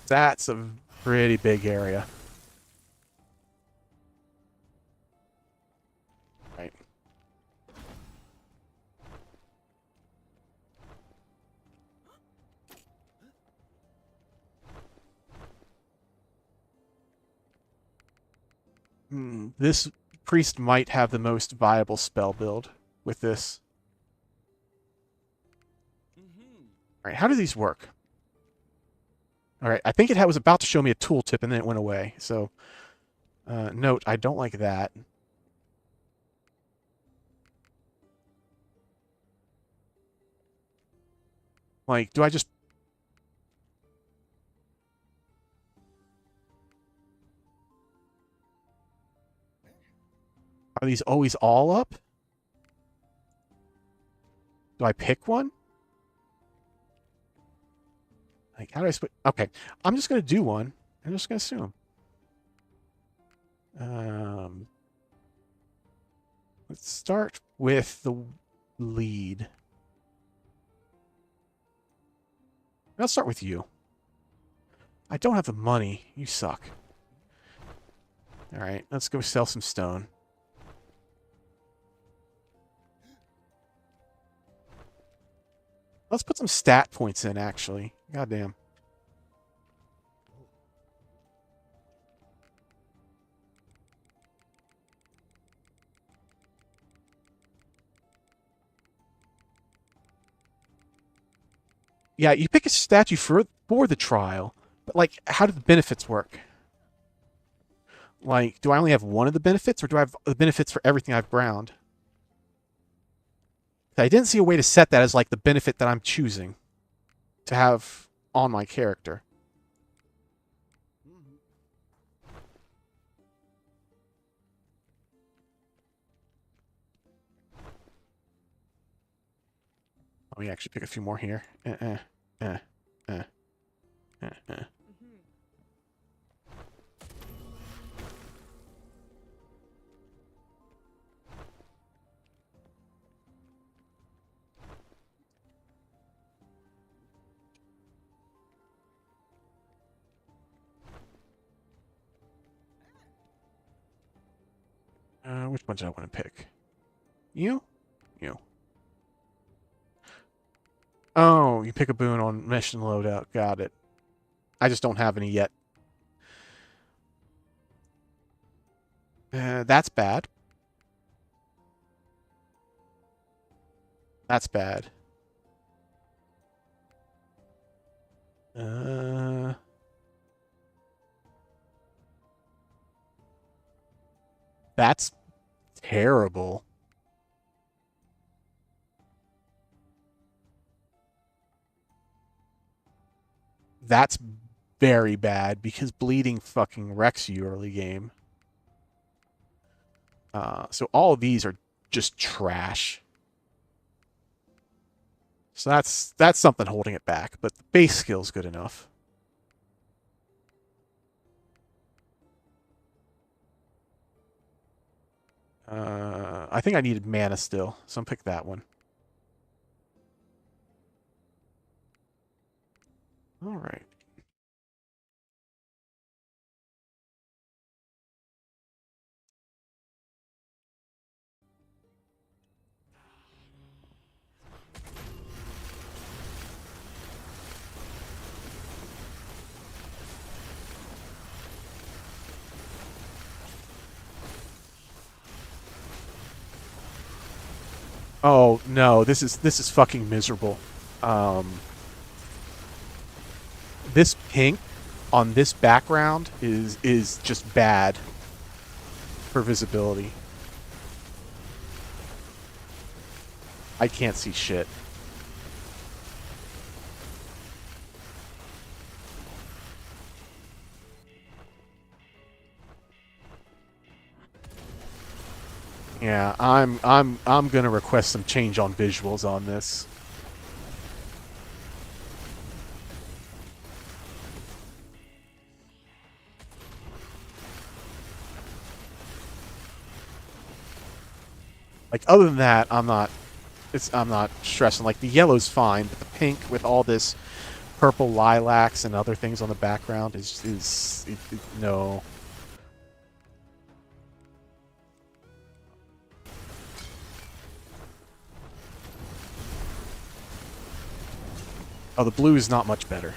Speaker 1: That's a pretty big area. Right. This priest might have the most viable spell build with this. All right, how do these work? All right, I think it was about to show me a tooltip and then it went away. So, note, I don't like that. Like, do I just... Are these always all up? Do I pick one? Like, how do I split? Okay, I'm just going to do one. I'm just going to assume. Let's start with the lead. I'll start with you. I don't have the money. You suck. All right, let's go sell some stone. Let's put some stat points in, actually. Goddamn. Yeah, you pick a statue for the trial, but, like, how do the benefits work? Like, do I only have one of the benefits, or do I have the benefits for everything I've browned? I didn't see a way to set that as, like, the benefit that I'm choosing to have on my character. Let me actually pick a few more here. Uh, uh, uh, uh. Which one did I want to pick? You? You. Oh, you pick a boon on mission loadout. Got it. I just don't have any yet. That's bad. That's bad. That's terrible. That's very bad because bleeding fucking wrecks you early game. So all of these are just trash. So that's something holding it back, but the base skill's good enough. I think I needed mana still, so I'm pick that one. All right. Oh no, this is fucking miserable. This pink on this background is just bad for visibility. I can't see shit. Yeah, I'm gonna request some change on visuals on this. Like, other than that, I'm not stressing. Like, the yellow's fine, but the pink with all this purple lilacs and other things on the background is no. Oh, the blue is not much better.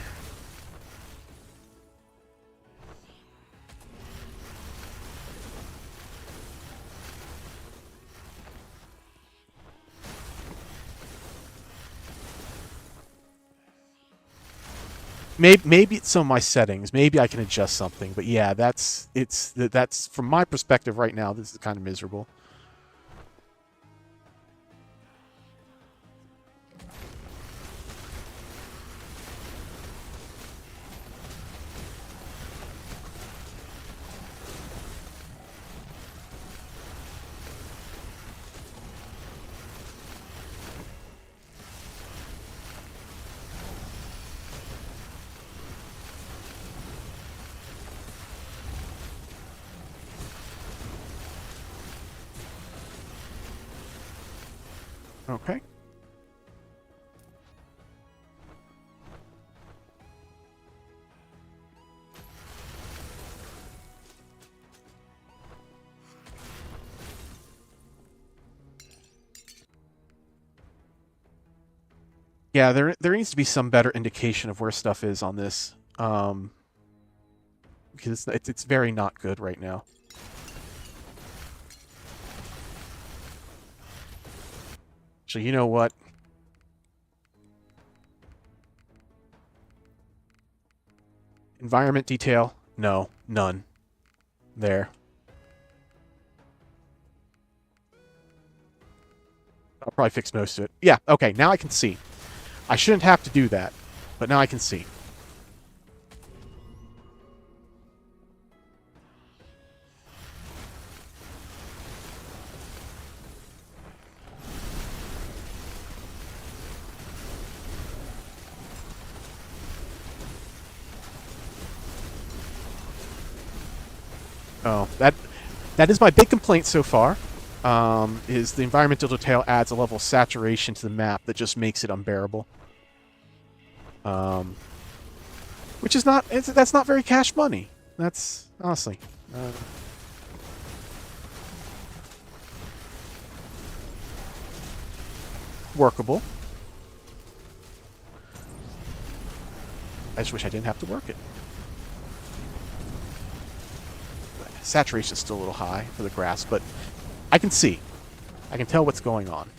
Speaker 1: Maybe it's some of my settings. Maybe I can adjust something. But yeah, that's from my perspective right now. This is kind of miserable. Okay. Yeah, there needs to be some better indication of where stuff is on this, because it's very not good right now. So you know what? Environment detail? No, none. There. I'll probably fix most of it. Yeah, okay, now I can see. I shouldn't have to do that, but now I can see. Oh, that is my big complaint so far. Is the environmental detail adds a level of saturation to the map that just makes it unbearable. Which is not that's not very cash money. That's honestly workable. I just wish I didn't have to work it. Saturation's still a little high for the grass, but I can see. I can tell what's going on.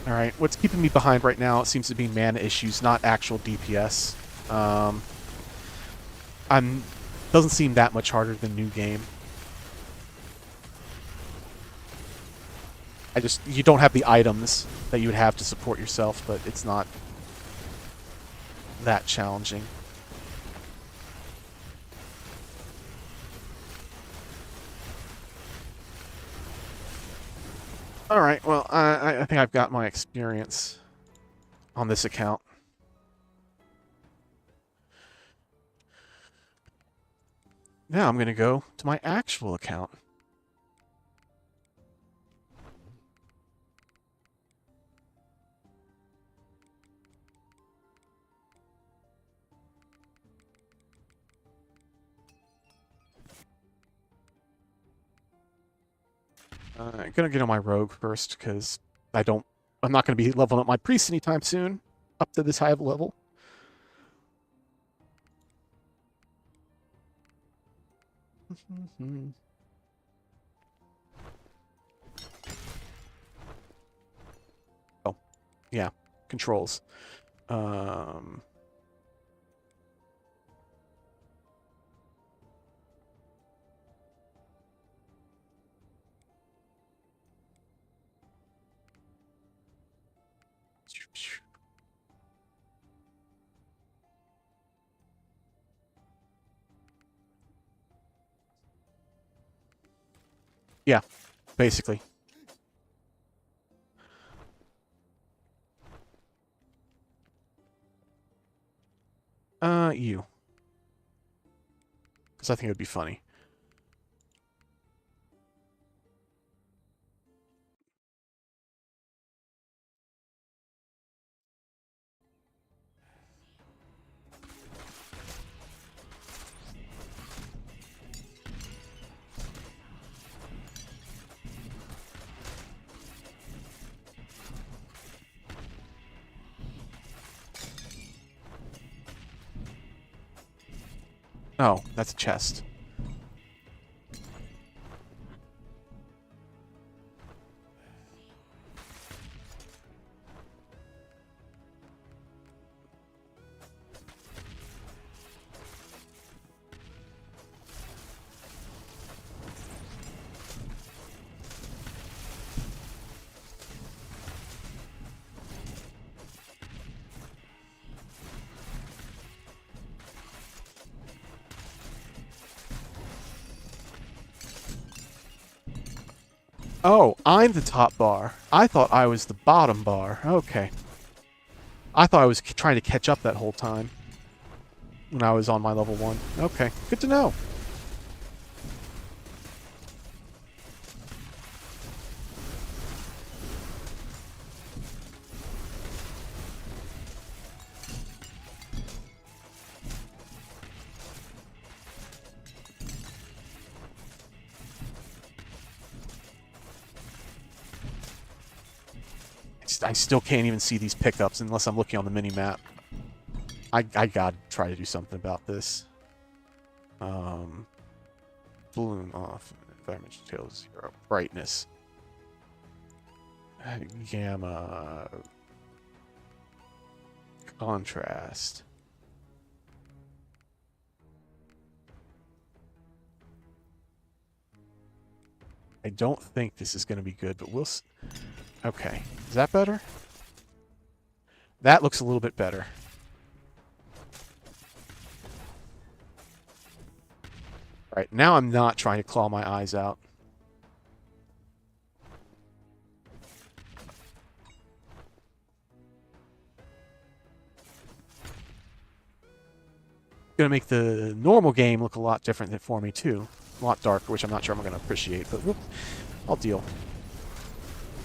Speaker 1: Alright, what's keeping me behind right now seems to be mana issues, not actual DPS. Doesn't seem that much harder than new game. You don't have the items that you would have to support yourself, but it's not that challenging. Alright, well, I think I've got my experience on this account. Now I'm going to go to my actual account. I'm going to get on my rogue first, because I'm not going to be leveling up my priest anytime soon, up to this high of a level. Oh, yeah, controls. Yeah, basically. You. Because I think it would be funny. Oh, that's a chest. Oh, I'm the top bar. I thought I was the bottom bar. Okay. I thought I was trying to catch up that whole time when I was on my level 1. Okay, good to know. I still can't even see these pickups unless I'm looking on the mini-map. I gotta try to do something about this. Bloom off. Environment details 0. Brightness. Gamma. Contrast. I don't think this is going to be good, but we'll... Okay. Is that better? That looks a little bit better. Alright, now I'm not trying to claw my eyes out. Gonna make the normal game look a lot different than for me, too. A lot darker, which I'm not sure I'm going to appreciate, but I'll deal.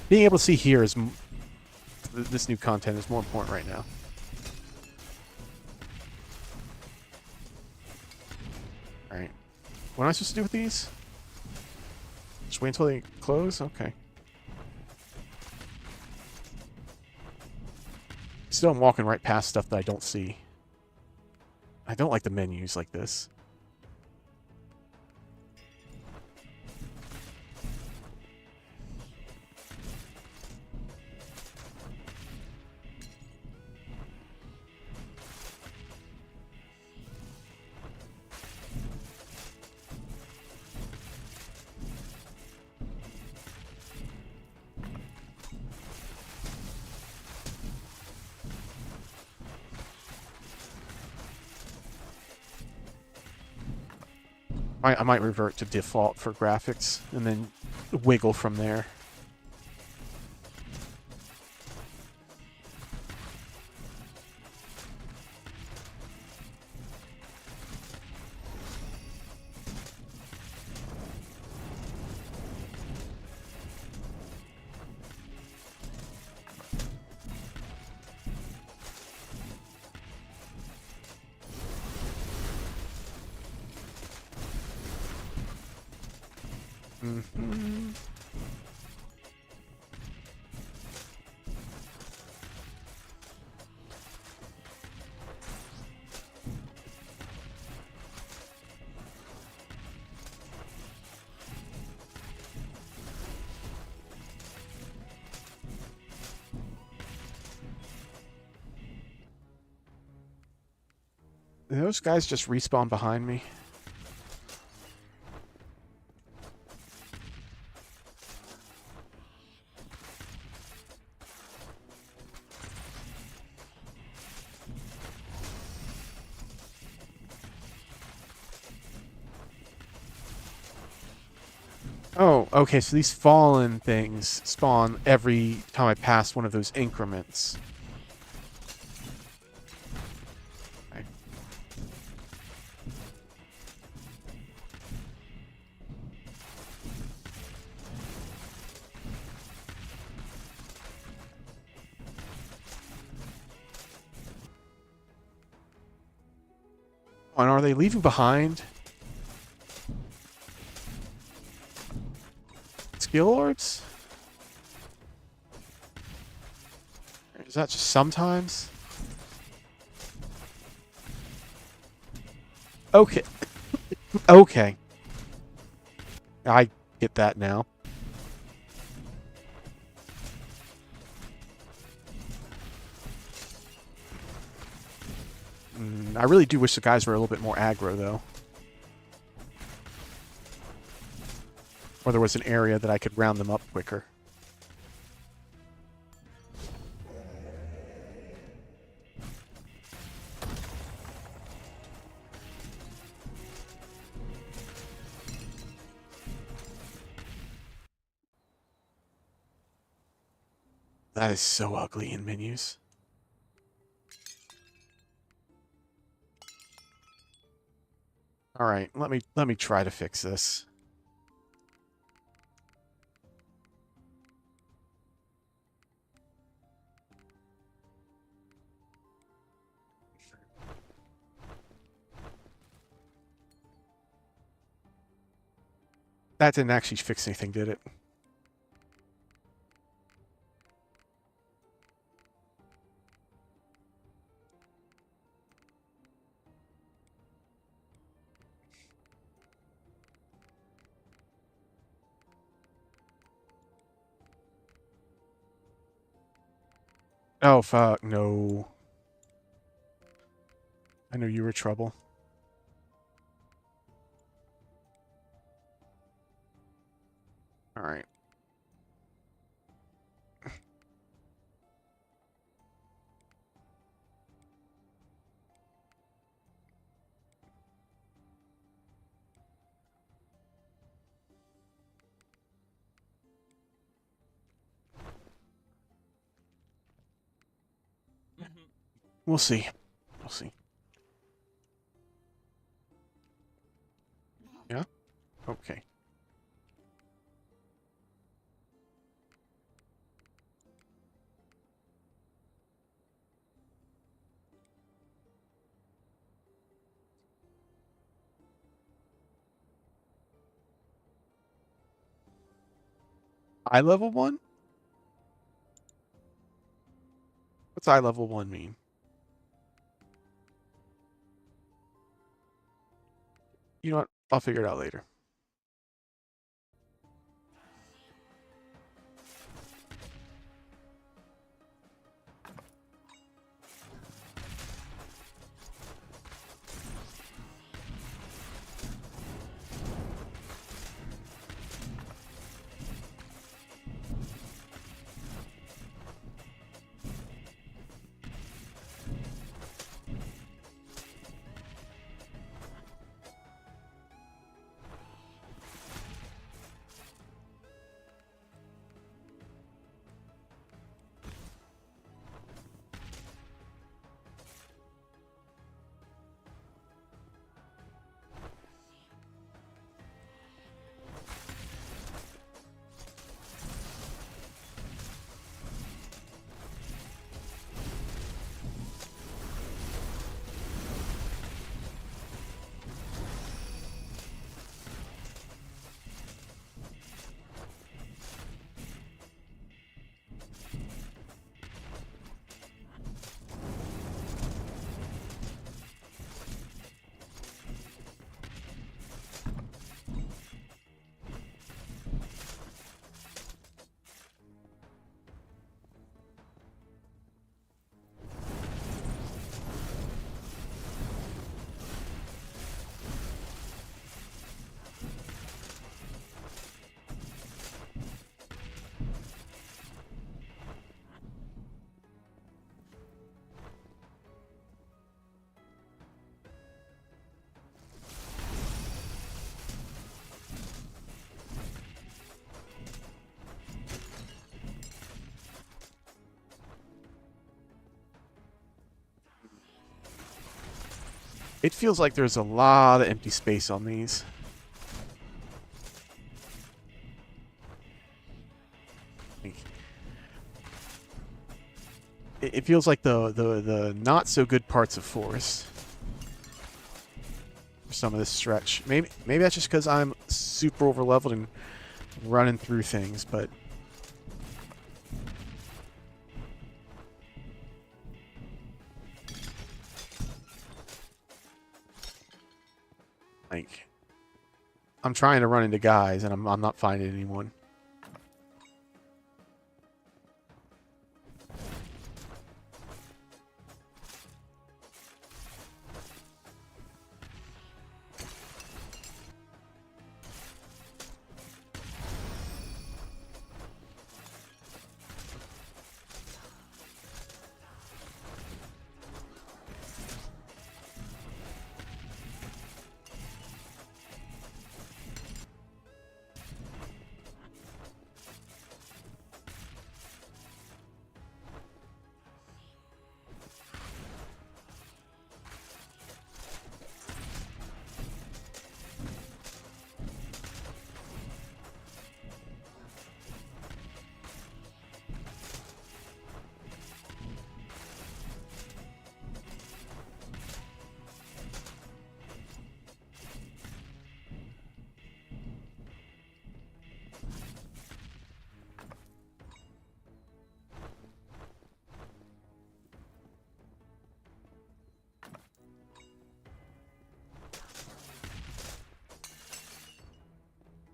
Speaker 1: Being able to see here is... This new content is more important right now. Alright. What am I supposed to do with these? Just wait until they close? Okay. Still, I'm walking right past stuff that I don't see. I don't like the menus like this. I might revert to default for graphics and then wiggle from there. Mm-hmm. Those guys just respawn behind me. Oh, okay, so these fallen things spawn every time I pass one of those increments. Okay. And are they leaving behind skill orbs? Or is that just sometimes? Okay. Okay. I get that now. I really do wish the guys were a little bit more aggro, though. Or there was an area that I could round them up quicker. That is so ugly in menus. All right, let me try to fix this. That didn't actually fix anything, did it? Oh, fuck, no. I knew you were trouble. All right. We'll see. We'll see. Yeah? Okay. Eye level 1? What's eye level 1 mean? You know what? I'll figure it out later. It feels like there's a lot of empty space on these. It feels like the not so good parts of forest for some of this stretch. Maybe that's just because I'm super over leveled and running through things, but like I'm trying to run into guys and I'm not finding anyone.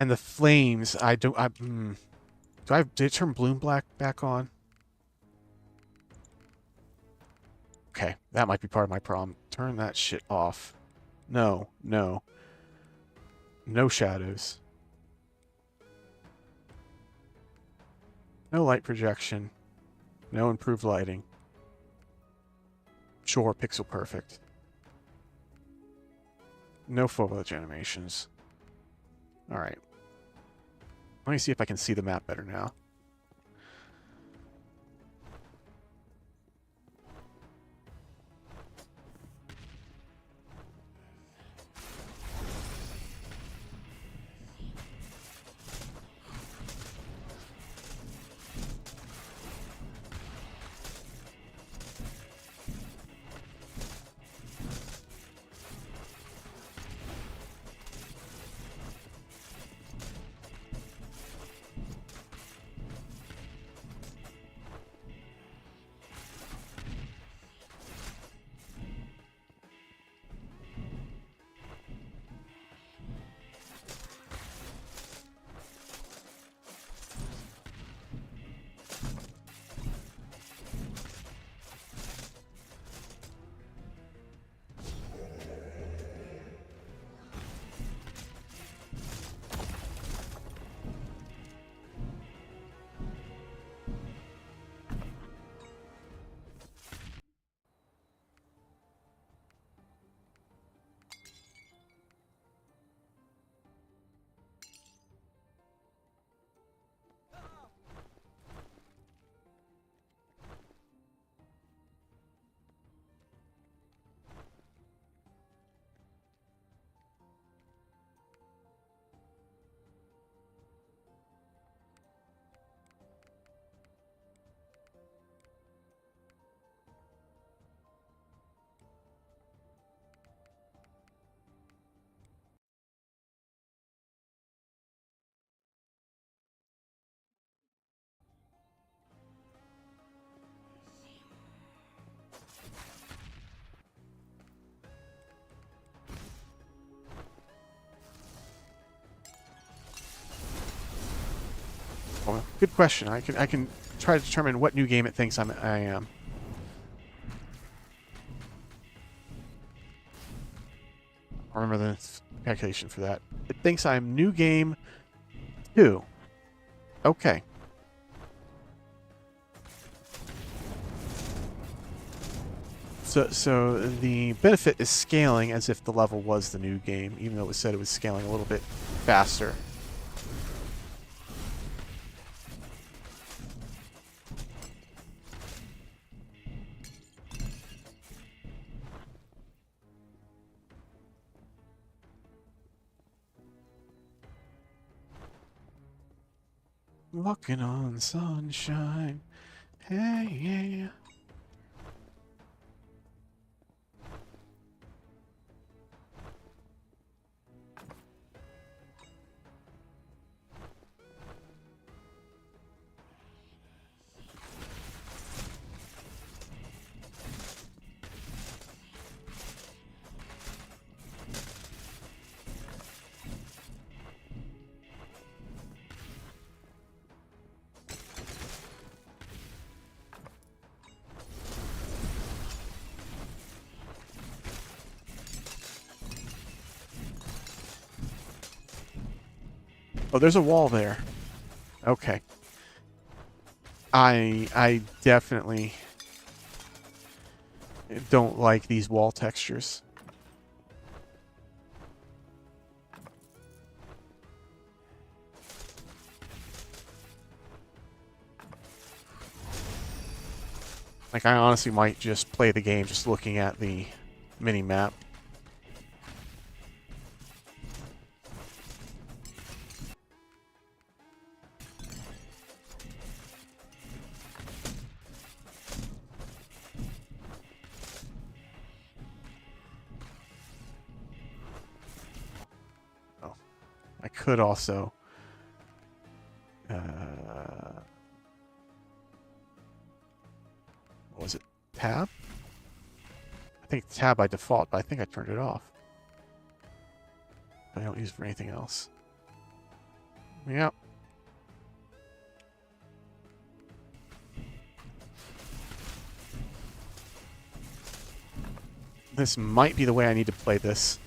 Speaker 1: And the flames, do I turn bloom black back on? Okay, that might be part of my problem. Turn that shit off. No, no. No shadows. No light projection. No improved lighting. Sure, pixel perfect. No foliage animations. Alright. Let me see if I can see the map better now. Well, good question. I can try to determine what new game it thinks I am. I remember the calculation for that. It thinks I'm new game 2. Okay. So the benefit is scaling as if the level was the new game, even though it was said it was scaling a little bit faster. Walking on sunshine. Hey, yeah. Oh, there's a wall there. Okay. I definitely don't like these wall textures. Like, I honestly might just play the game just looking at the mini-map. Oh, I could also... what was it? Tab? I think it's tab by default, but I think I turned it off. I don't use it for anything else. Yep. This might be the way I need to play this.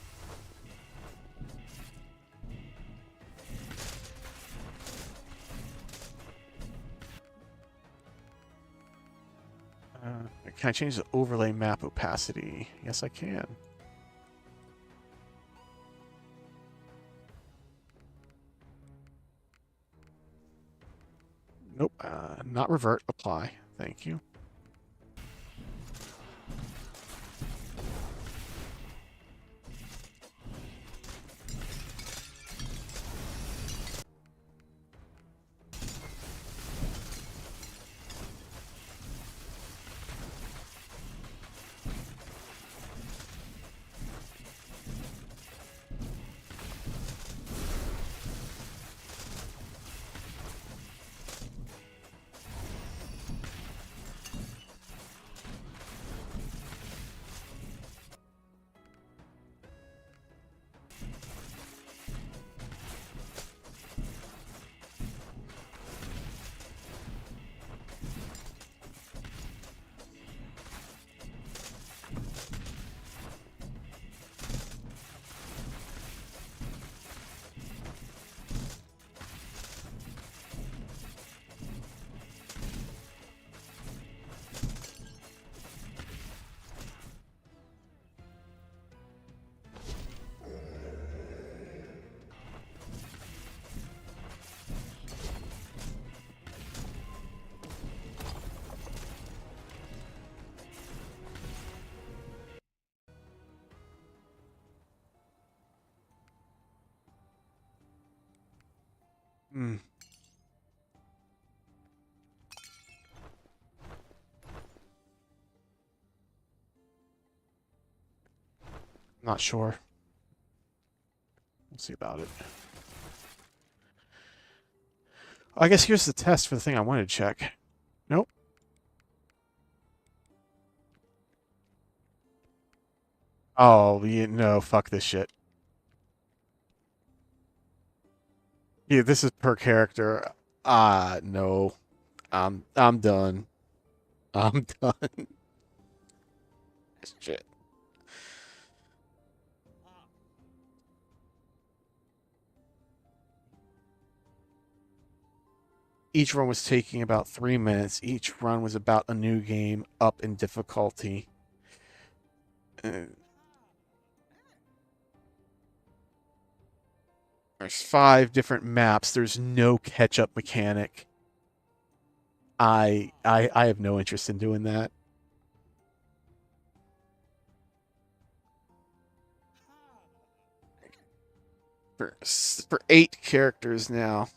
Speaker 1: Can I change the overlay map opacity? Yes, I can. Nope. Not revert. Apply. Thank you. Hmm. Not sure. We'll see about it. I guess here's the test for the thing I wanted to check. Nope. Oh, yeah, no, fuck this shit. Yeah, this is per character. No. I'm done. I'm done. Shit. Each run was taking about 3 minutes. Each run was about a new game up in difficulty. There's 5 different maps. There's no catch-up mechanic. I have no interest in doing that. For 8 characters now.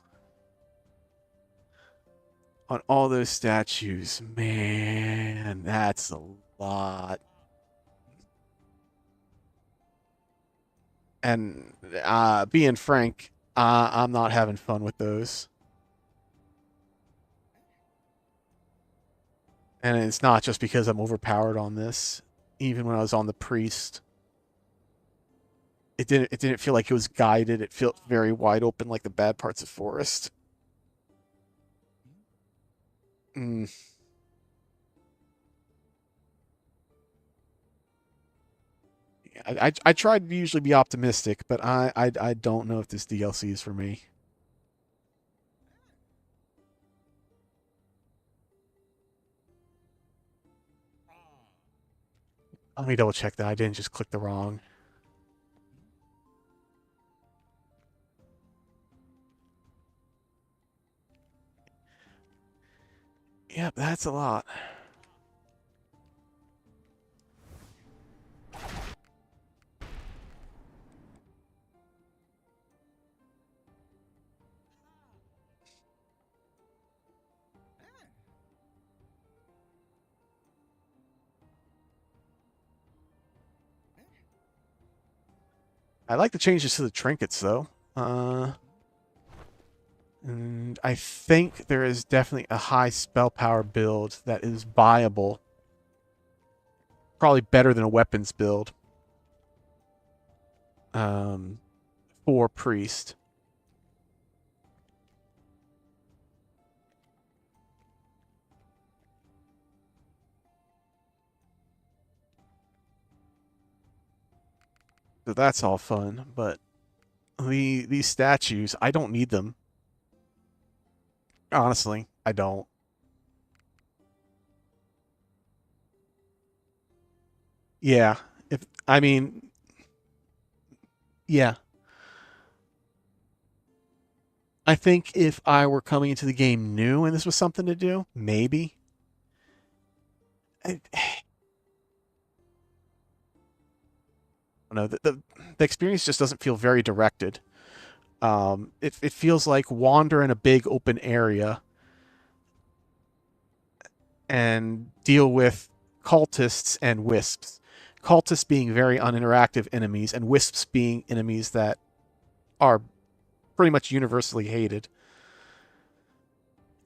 Speaker 1: On all those statues. Man, that's a lot. And being frank, I'm not having fun with those. And it's not just because I'm overpowered on this. Even when I was on the priest, it didn't feel like it was guided. It felt very wide open, like the bad parts of Forest. Mm. I tried to usually be optimistic, but I don't know if this DLC is for me. Let me double check that I didn't just click the wrong. Yep, that's a lot. I like the changes to the trinkets though. And I think there is definitely a high spell power build that is buyable. Probably better than a weapons build. For priest. So that's all fun, but these statues, I don't need them. Honestly, I don't. Yeah. If I mean, yeah. I think if I were coming into the game new and this was something to do, maybe. I don't know. The experience just doesn't feel very directed. It feels like wander in a big open area and deal with cultists and wisps. Cultists being very uninteractive enemies, and wisps being enemies that are pretty much universally hated.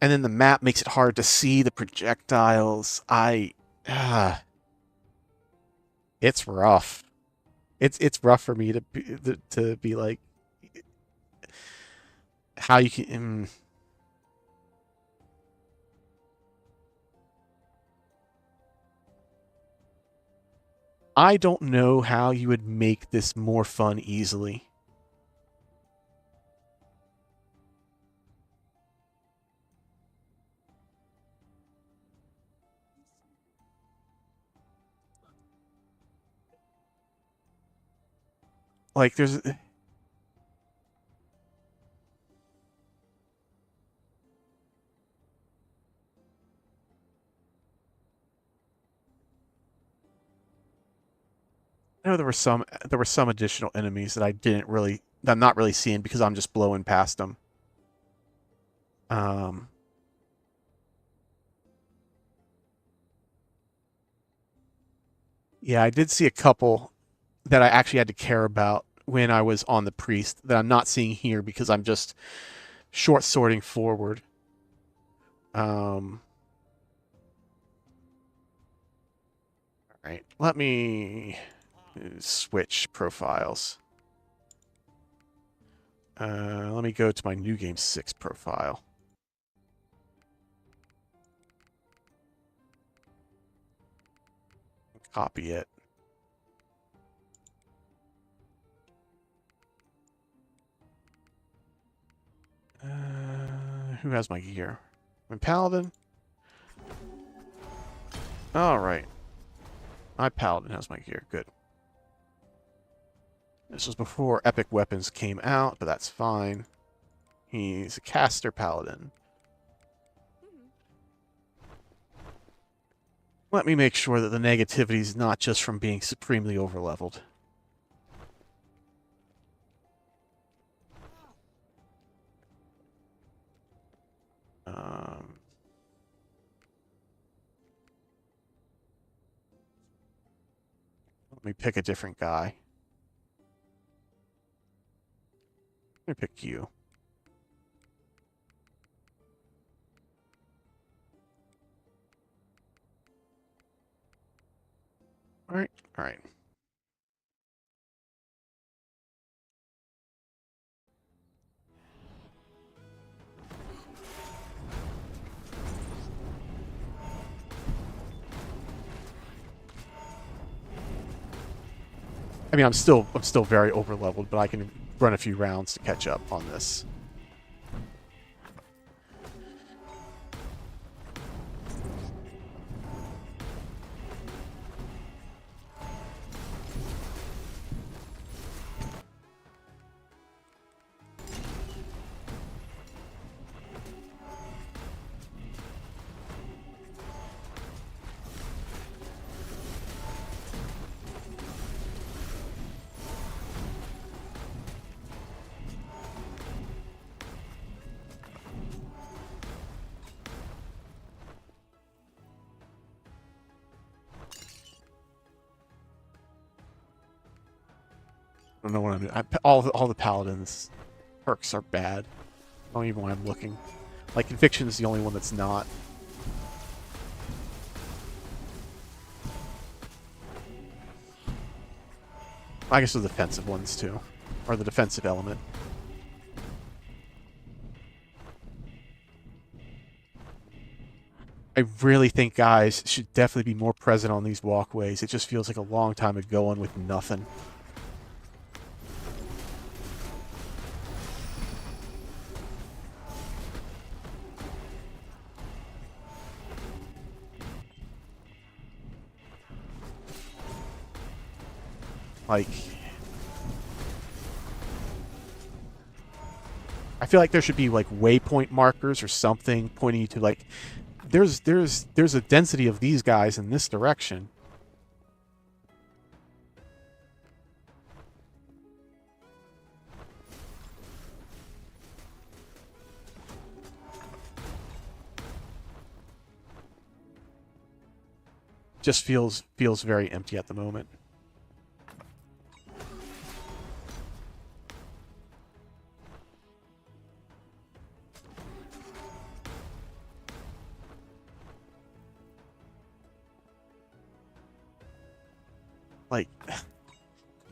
Speaker 1: And then the map makes it hard to see the projectiles. It's rough. It's rough for me to be like how you can. I don't know how you would make this more fun easily. Like there's I know there were some additional enemies that I'm not really seeing because I'm just blowing past them. Um, yeah, I did see a couple that I actually had to care about when I was on the priest that I'm not seeing here because I'm just short sorting forward. All right, let me switch profiles. Let me go to my New Game 6 profile. Copy it. Who has my gear? My Paladin? Alright. My Paladin has my gear. Good. This was before epic weapons came out, but that's fine. He's a caster Paladin. Let me make sure that the negativity is not just from being supremely overleveled. Let me pick a different guy. Let me pick you. Alright, alright. I mean, I'm still very overleveled, but I can run a few rounds to catch up on this. I don't know what I'm doing. All the paladins perks are bad. I don't even know why I'm looking. Like, Conviction is the only one that's not. I guess the defensive ones, too. Or the defensive element. I really think guys should definitely be more present on these walkways. It just feels like a long time ago and with nothing. Like, I feel like there should be like waypoint markers or something pointing you to like there's a density of these guys in this direction. Just feels very empty at the moment. Like,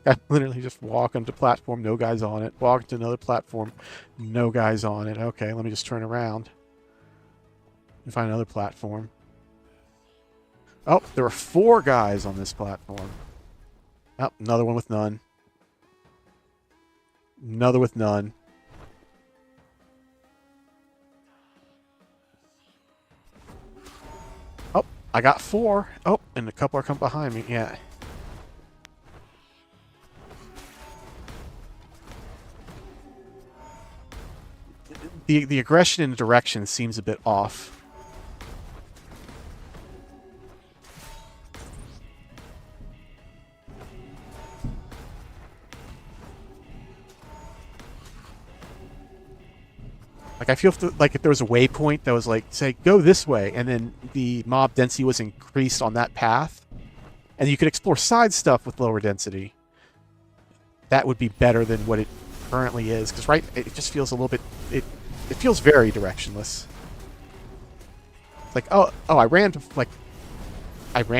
Speaker 1: I literally just walk onto platform, no guys on it. Walk to another platform, no guys on it. Okay, let me just turn around and find another platform. Oh, there were 4 guys on this platform. Oh, another one with none. Another with none. Oh, I got 4. Oh, and a couple are coming behind me. Yeah. The aggression and direction seems a bit off. Like, I feel like if there was a waypoint that was like, say, go this way, and then the mob density was increased on that path, and you could explore side stuff with lower density, that would be better than what it currently is. Because, right, it just feels a little bit... It feels very directionless. It's like, I ran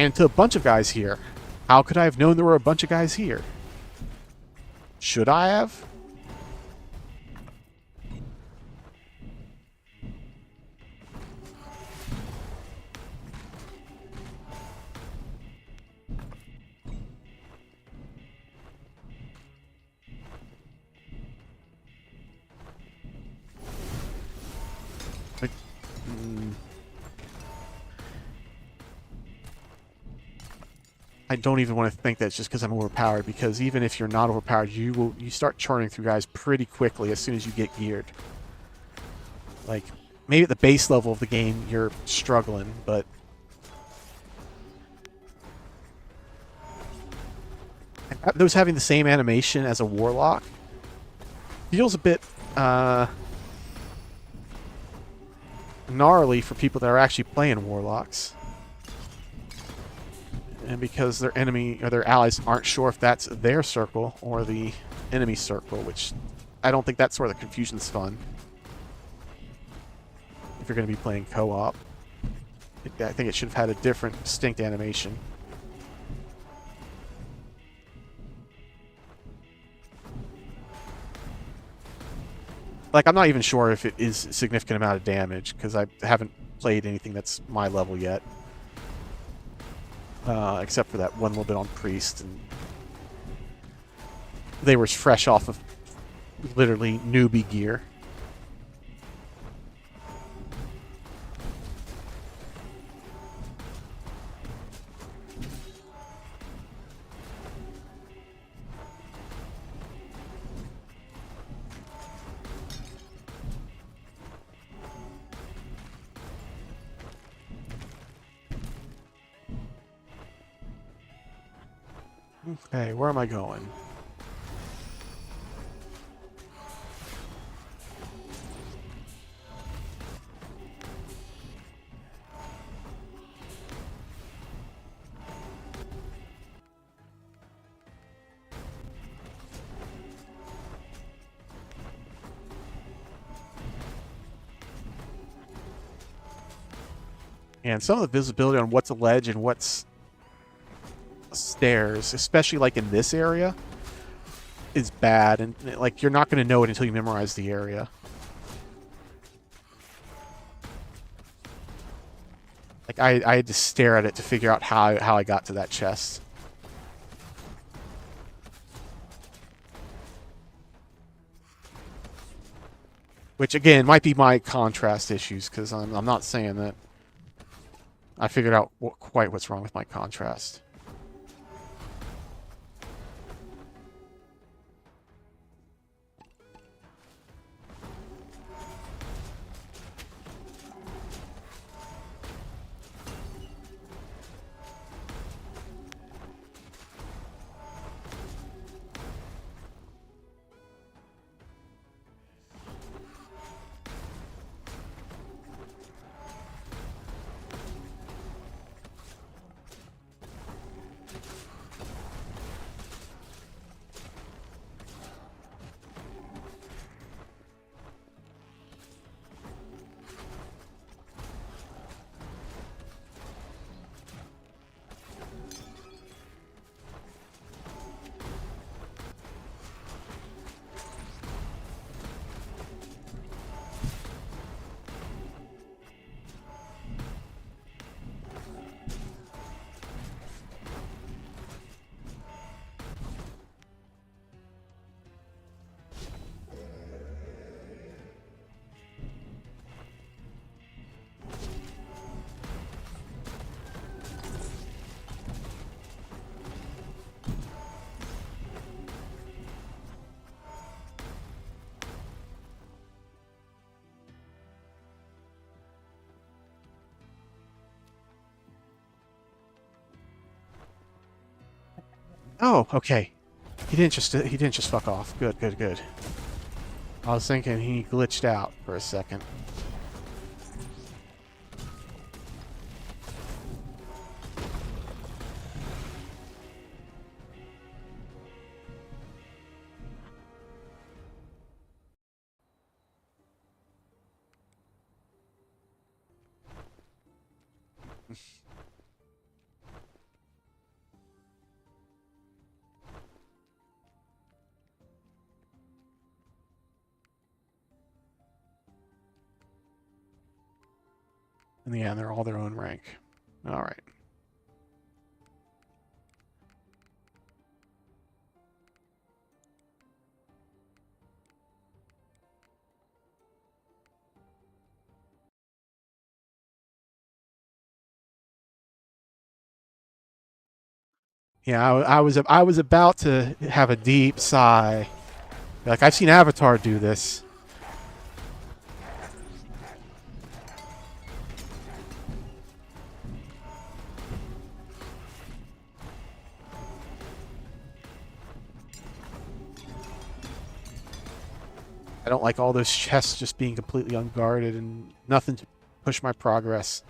Speaker 1: into a bunch of guys here. How could I have known there were a bunch of guys here? Should I have? I don't even want to think that's just because I'm overpowered, because even if you're not overpowered, you start churning through guys pretty quickly as soon as you get geared. Like, maybe at the base level of the game you're struggling, but those having the same animation as a warlock feels a bit gnarly for people that are actually playing warlocks. And because their enemy or their allies aren't sure if that's their circle or the enemy circle, which I don't think that's where the confusion's fun. If you're going to be playing co-op, I think it should have had a different, distinct animation. Like, I'm not even sure if it is a significant amount of damage, because I haven't played anything that's my level yet. Except for that one little bit on Priest, and they were fresh off of literally newbie gear. Okay, where am I going? And some of the visibility on what's a ledge and what's stairs, especially like in this area, is bad, and like you're not going to know it until you memorize the area. Like I had to stare at it to figure out how I got to that chest. Which again might be my contrast issues, because I'm not saying that I figured out quite what's wrong with my contrast. Oh, okay. He didn't just fuck off. Good, good, good. I was thinking he glitched out for a second. In the end, they're all their own rank. All right. Yeah, I was about to have a deep sigh. Like, I've seen Avatar do this. I don't like all those chests just being completely unguarded and nothing to push my progress.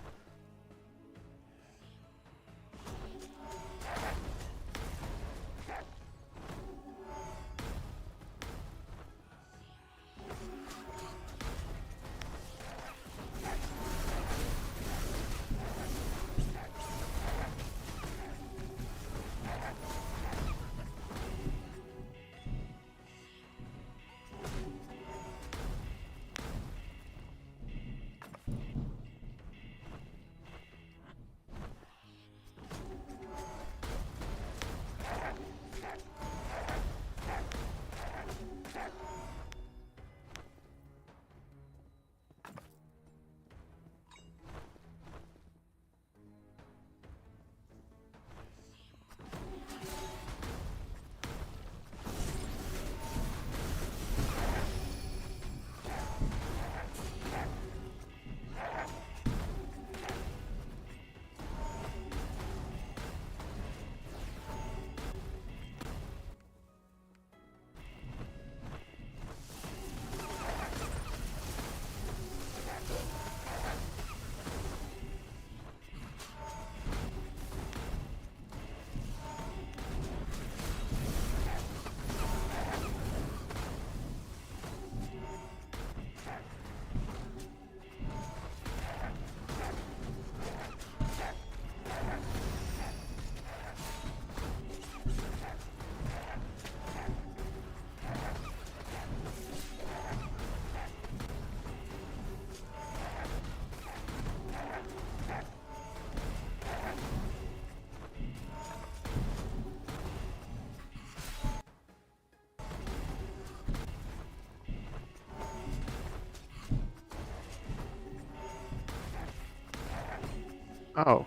Speaker 1: Oh,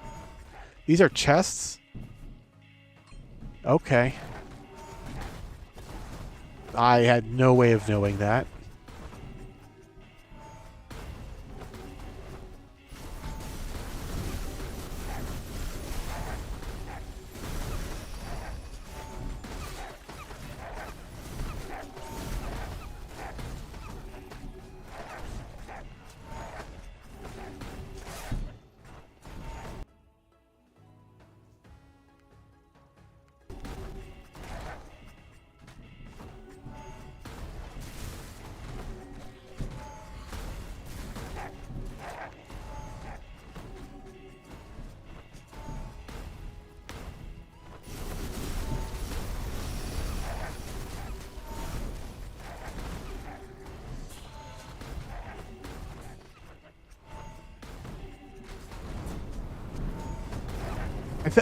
Speaker 1: these are chests? Okay. I had no way of knowing that.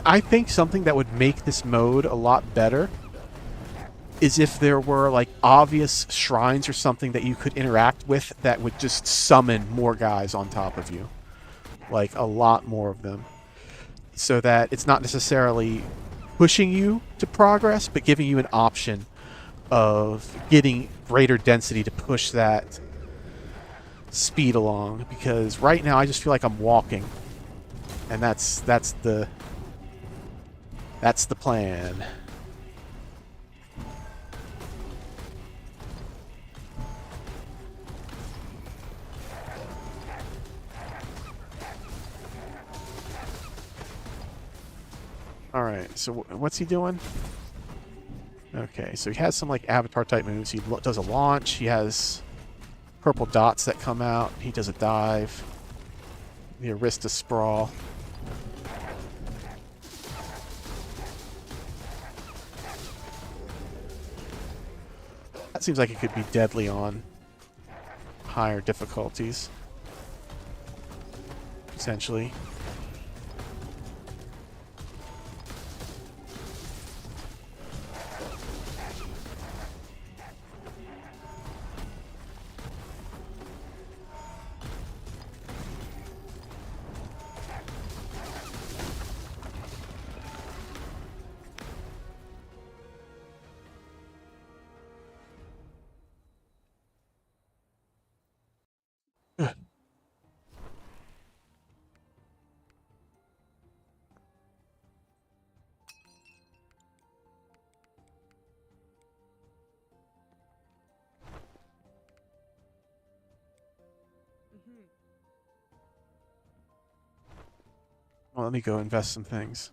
Speaker 1: I think something that would make this mode a lot better is if there were like obvious shrines or something that you could interact with that would just summon more guys on top of you. Like a lot more of them. So that it's not necessarily pushing you to progress, but giving you an option of getting greater density to push that speed along. Because right now I just feel like I'm walking. And that's the plan. Okay, so what's he doing? Okay, so he has some like avatar type moves. He does a launch. He has purple dots that come out. He does a dive. The Arista sprawl. That seems like it could be deadly on higher difficulties. Essentially. Well, let me go invest some things.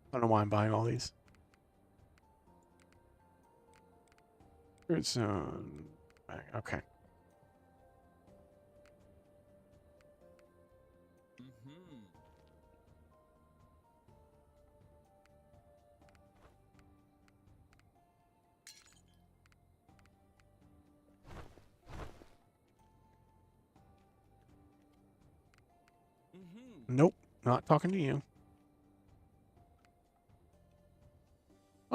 Speaker 1: I don't know why I'm buying all these. Fruit zone. Okay. Nope, not talking to you.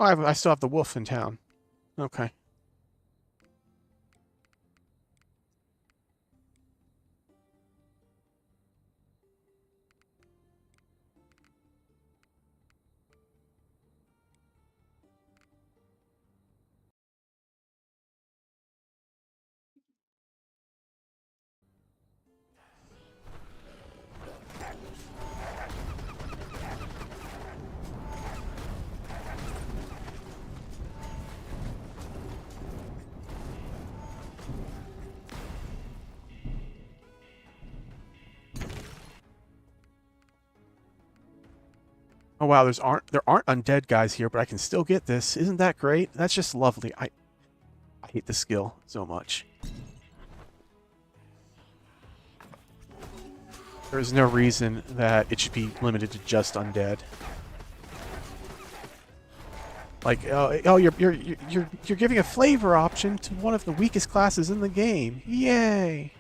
Speaker 1: Oh, I still have the wolf in town. Okay. Oh wow, there aren't undead guys here, but I can still get this. Isn't that great? That's just lovely. I hate the skill so much. There is no reason that it should be limited to just undead. Like, oh, you're giving a flavor option to one of the weakest classes in the game. Yay!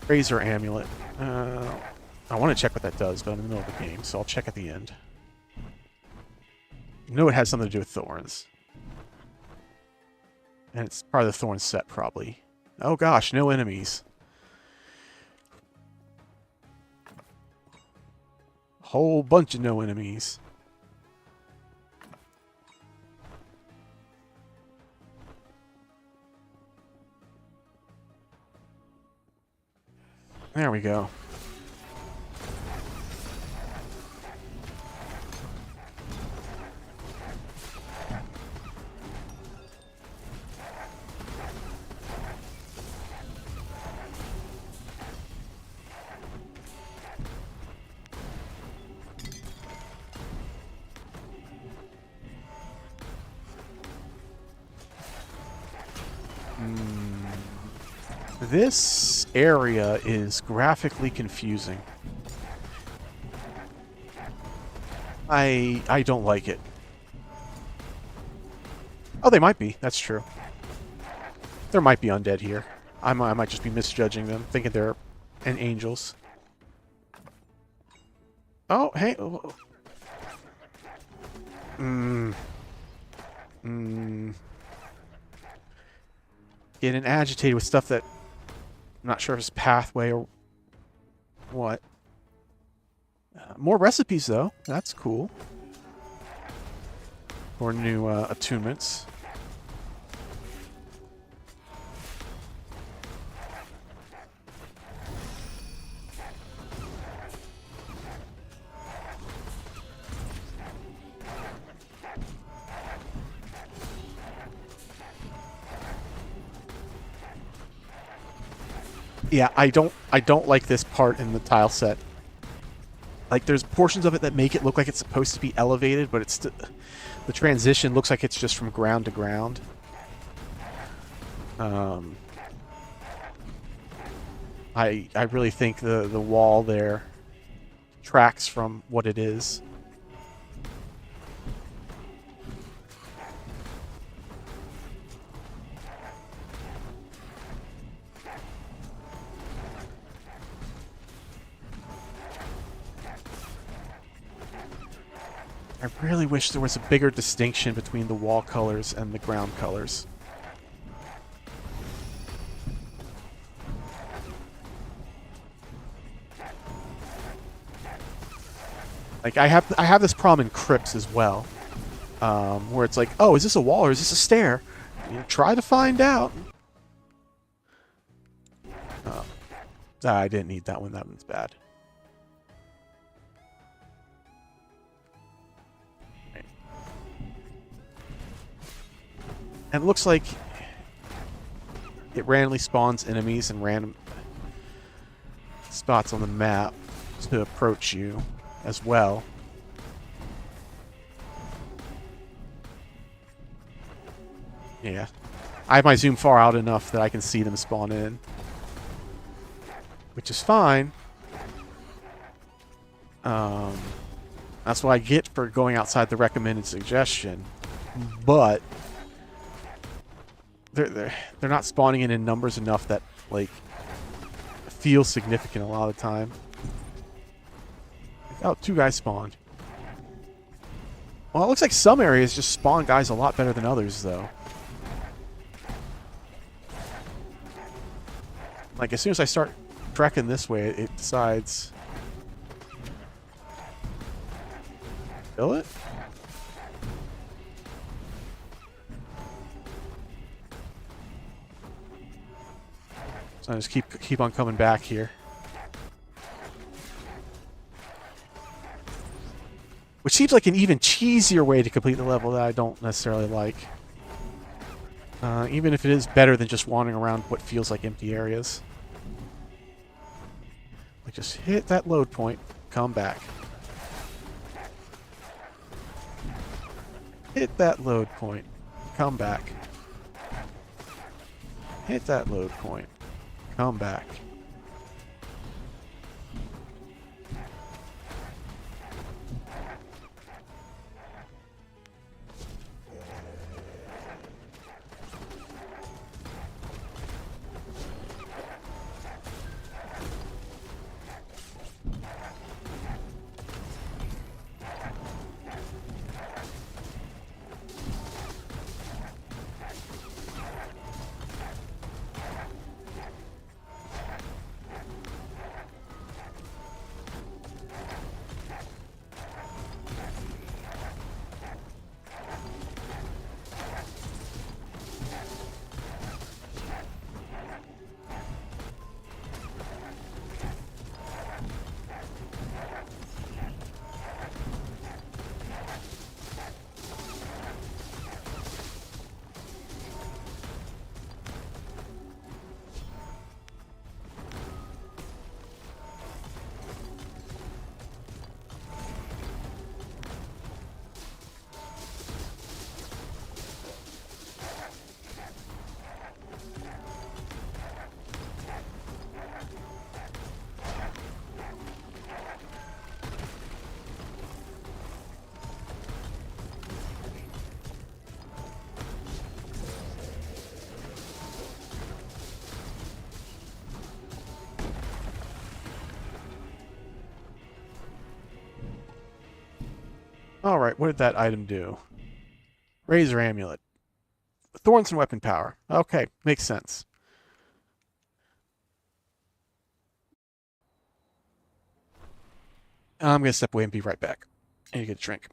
Speaker 1: Razor Amulet. I want to check what that does, but I'm in the middle of the game, so I'll check at the end. I know it has something to do with thorns. And it's part of the thorn set, probably. Oh gosh, no enemies. Whole bunch of no enemies. There we go. This area is graphically confusing. I don't like it. Oh, they might be. That's true. There might be undead here. I might just be misjudging them, thinking they're angels. Oh, hey. Getting agitated with stuff that I'm not sure if it's pathway or what. More recipes, though. That's cool. Or new attunements. Yeah, I don't like this part in the tile set. Like, there's portions of it that make it look like it's supposed to be elevated, but it's the transition looks like it's just from ground to ground. I really think the wall there tracks from what it is. I really wish there was a bigger distinction between the wall colors and the ground colors. Like, I have this problem in crypts as well, where it's like, oh, is this a wall or is this a stair? You know, try to find out. I didn't need that one. That one's bad. And it looks like it randomly spawns enemies in random spots on the map to approach you as well. Yeah. I have my zoom far out enough that I can see them spawn in. Which is fine. That's what I get for going outside the recommended suggestion. But they're not spawning in numbers enough that, like, feel significant a lot of the time. Oh, 2 guys spawned. Well, it looks like some areas just spawn guys a lot better than others, though. Like, as soon as I start trekking this way, it decides... Kill it? So I just keep on coming back here. Which seems like an even cheesier way to complete the level that I don't necessarily like. Even if it is better than just wandering around what feels like empty areas. Like, just hit that load point, come back. Hit that load point, come back. Hit that load point, come back. Alright, what did that item do? Razor Amulet. Thorns and weapon power. Okay, makes sense. I'm going to step away and be right back. And you get a drink.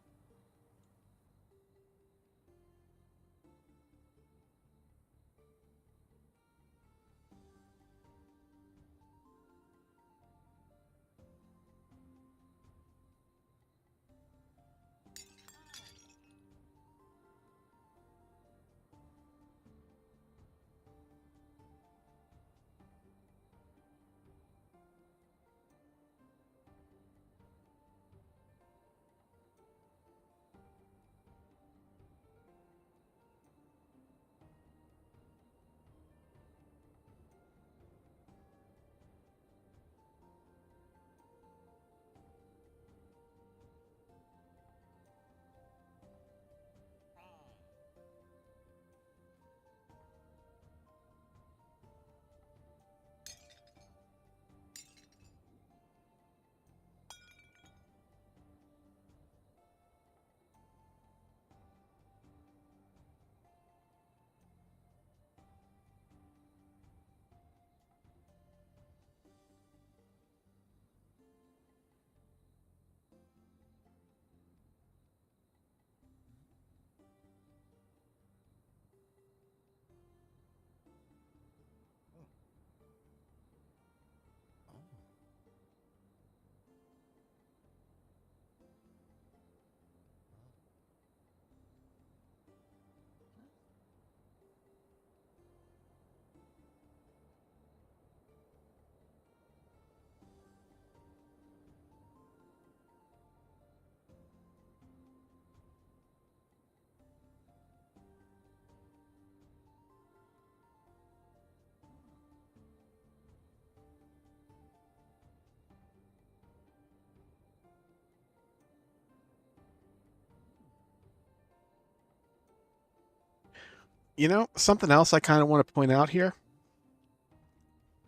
Speaker 1: You know, something else I kind of want to point out here.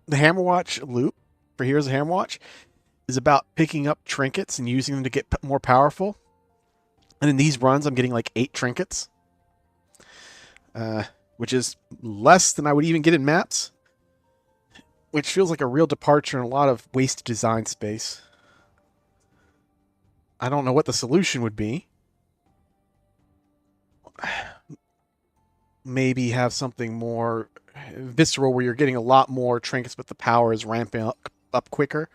Speaker 1: The Hammerwatch loop for Heroes of Hammerwatch is about picking up trinkets and using them to get more powerful. And in these runs, I'm getting like 8 trinkets, which is less than I would even get in maps, which feels like a real departure and a lot of wasted design space. I don't know what the solution would be. Maybe have something more visceral where you're getting a lot more trinkets, but the power is ramping up quicker.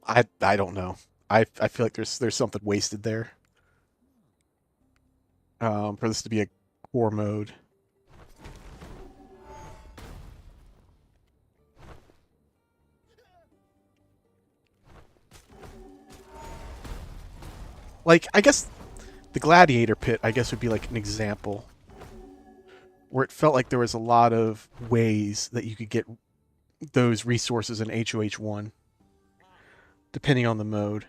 Speaker 1: I don't know. I feel like there's something wasted there. For this to be a core mode. Like, I guess the Gladiator Pit, I guess, would be like an example where it felt like there was a lot of ways that you could get those resources in HOH1, depending on the mode.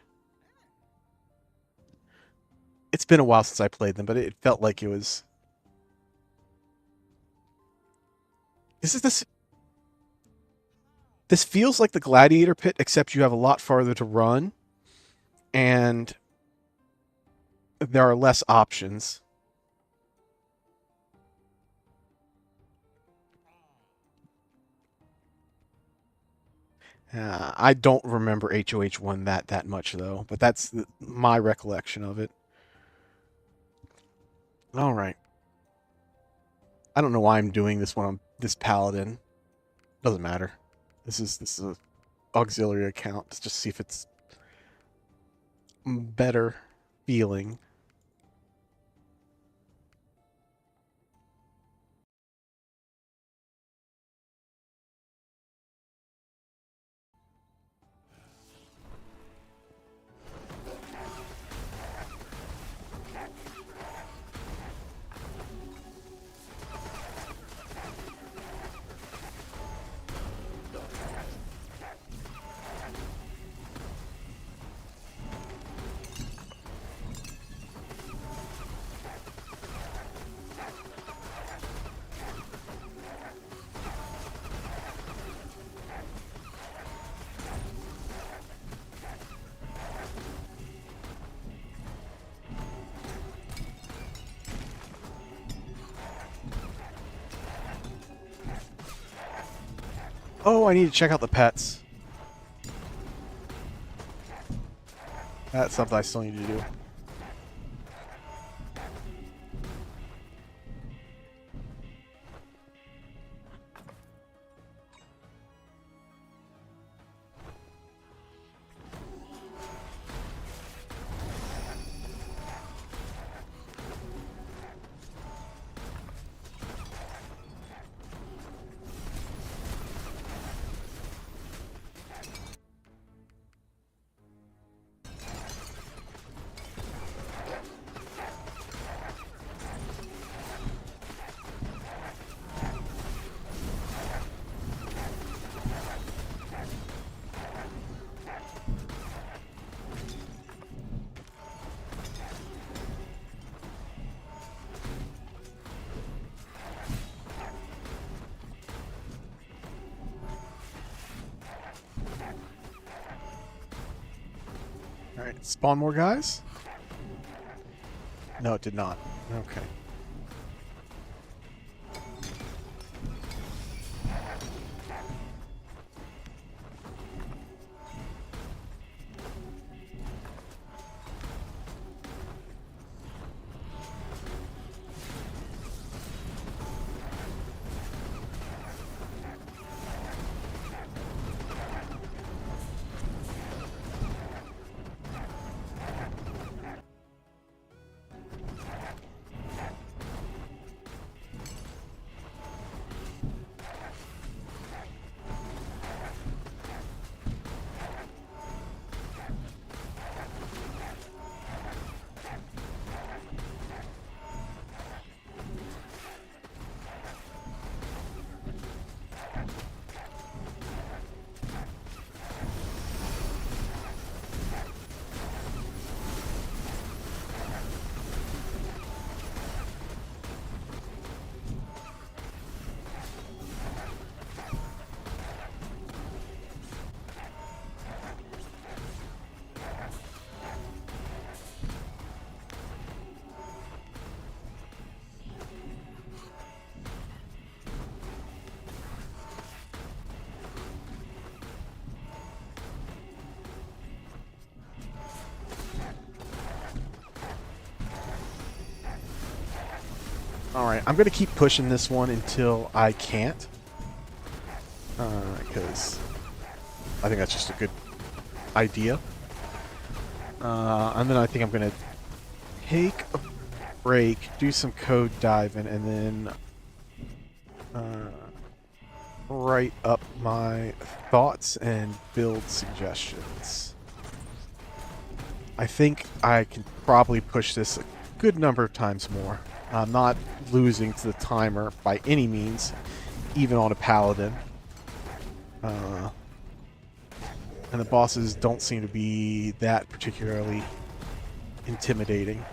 Speaker 1: It's been a while since I played them, but it felt like it was. This feels like the Gladiator Pit, except you have a lot farther to run, and there are less options. I don't remember HOH1 that much though, but that's my recollection of it. All right. I don't know why I'm doing this one on this paladin. Doesn't matter. This is a auxiliary account. Let's just see if it's better feeling. Oh, I need to check out the pets. That's something I still need to do. Alright, spawn more guys? No, it did not. Okay. Alright, I'm going to keep pushing this one until I can't. Because I think that's just a good idea. And then I think I'm going to take a break, do some code diving, and then write up my thoughts and build suggestions. I think I can probably push this a good number of times more. I'm not losing to the timer by any means, even on a paladin. And the bosses don't seem to be that particularly intimidating.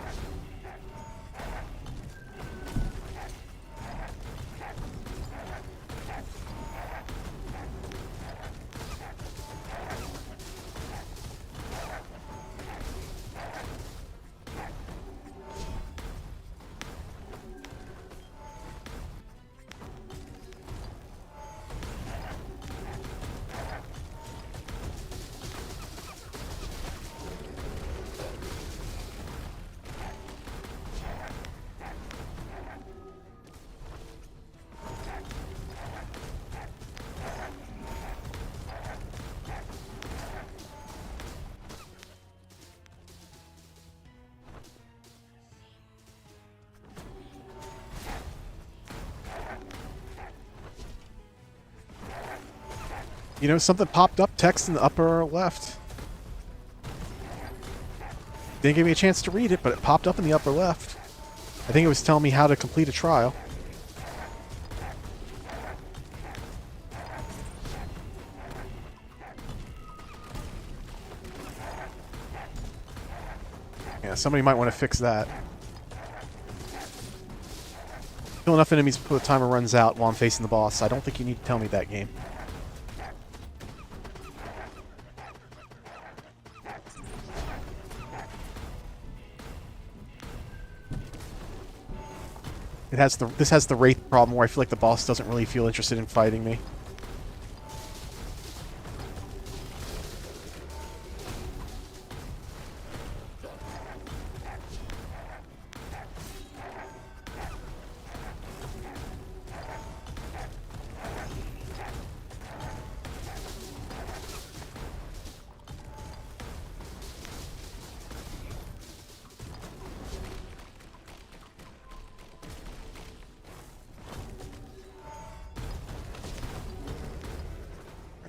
Speaker 1: You know, something popped up, text in the upper left. Didn't give me a chance to read it, but it popped up in the upper left. I think it was telling me how to complete a trial. Yeah, somebody might want to fix that. Kill enough enemies before the timer runs out while I'm facing the boss. I don't think you need to tell me that, game. This has the Wraith problem where I feel like the boss doesn't really feel interested in fighting me.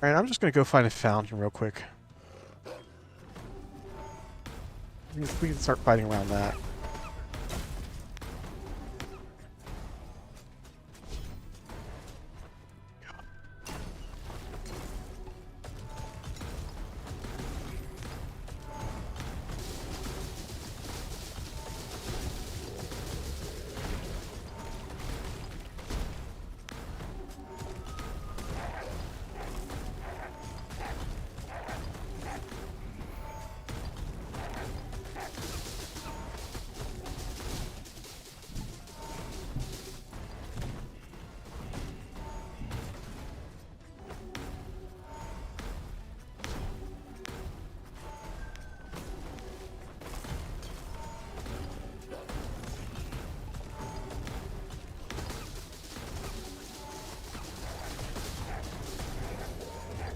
Speaker 1: Alright, I'm just gonna go find a fountain real quick. We can start fighting around that.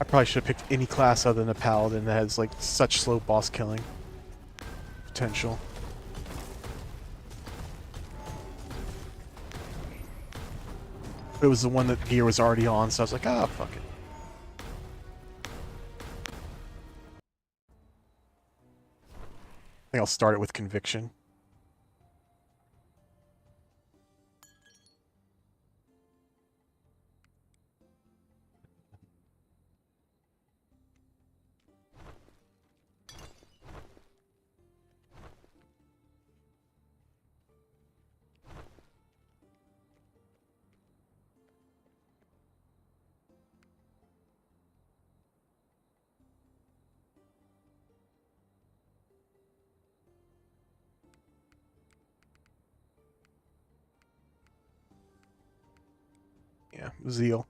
Speaker 1: I probably should have picked any class other than a paladin that has like such slow boss killing potential. It was the one that gear was already on, so I was like, ah, fuck it. I think I'll start it with conviction. Yeah, zeal.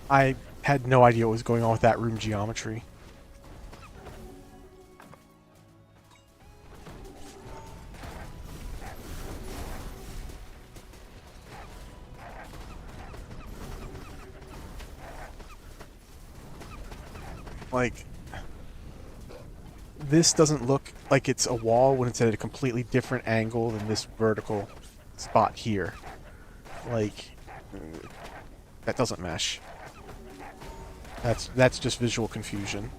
Speaker 1: I had no idea what was going on with that room geometry. Like, this doesn't look like it's a wall when it's at a completely different angle than this vertical spot here. Like, that doesn't mesh. That's just visual confusion.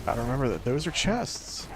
Speaker 1: Gotta remember that those are chests.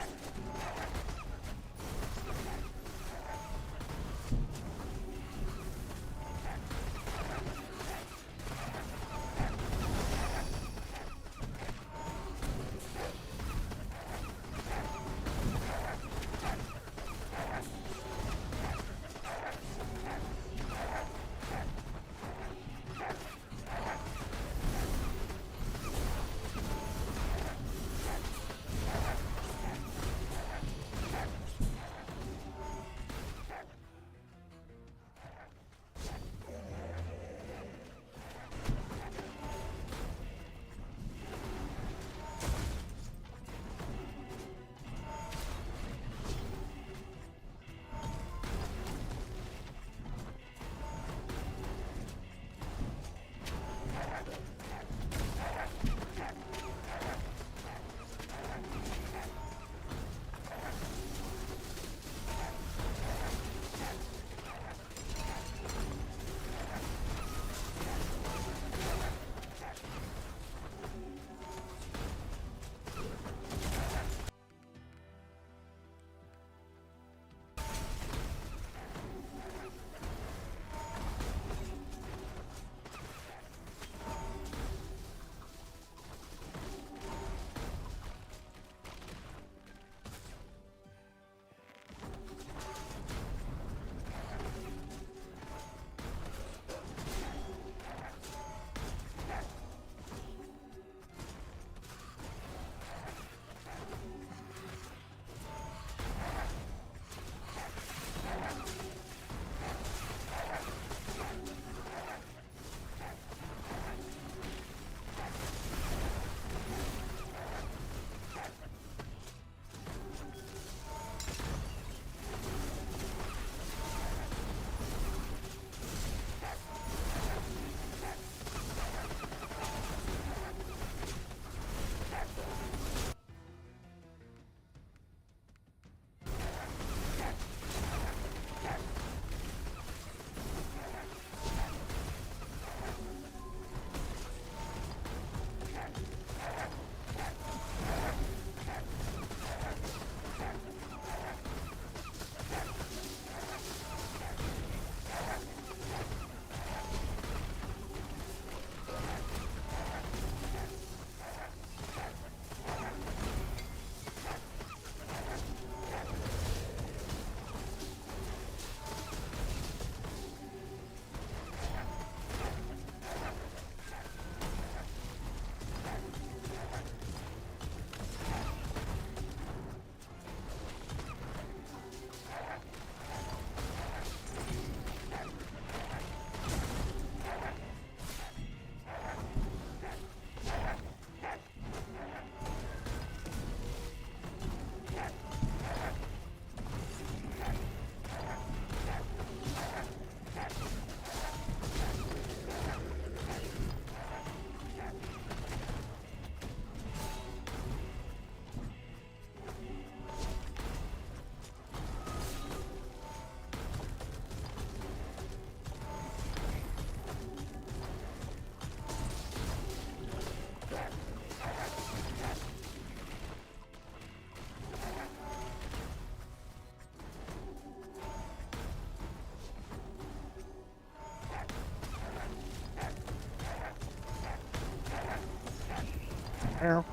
Speaker 1: Meow.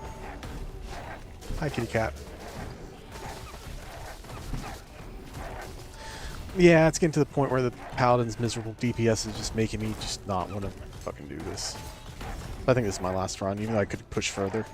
Speaker 1: Hi, kitty cat. Yeah, it's getting to the point where the Paladin's miserable DPS is just making me just not want to fucking do this. I think this is my last run, even though I could push further.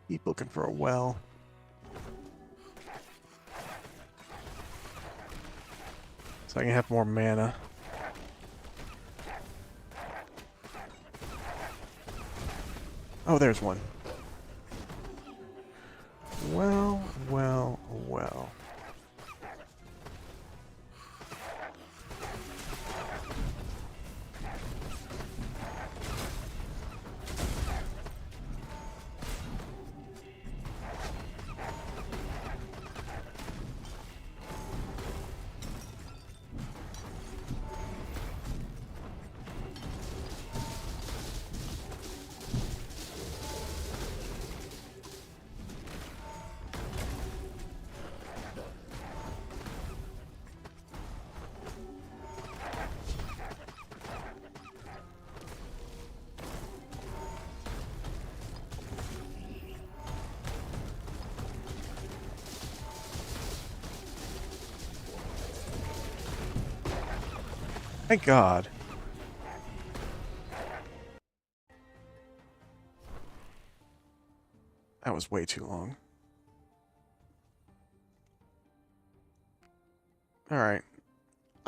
Speaker 1: Keep looking for a well. So I can have more mana. Oh, there's one. Well, well, well. Thank God. That was way too long. Alright.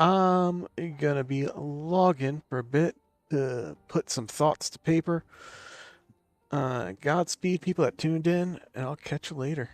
Speaker 1: I'm gonna be logging for a bit to put some thoughts to paper. Godspeed, people that tuned in, and I'll catch you later.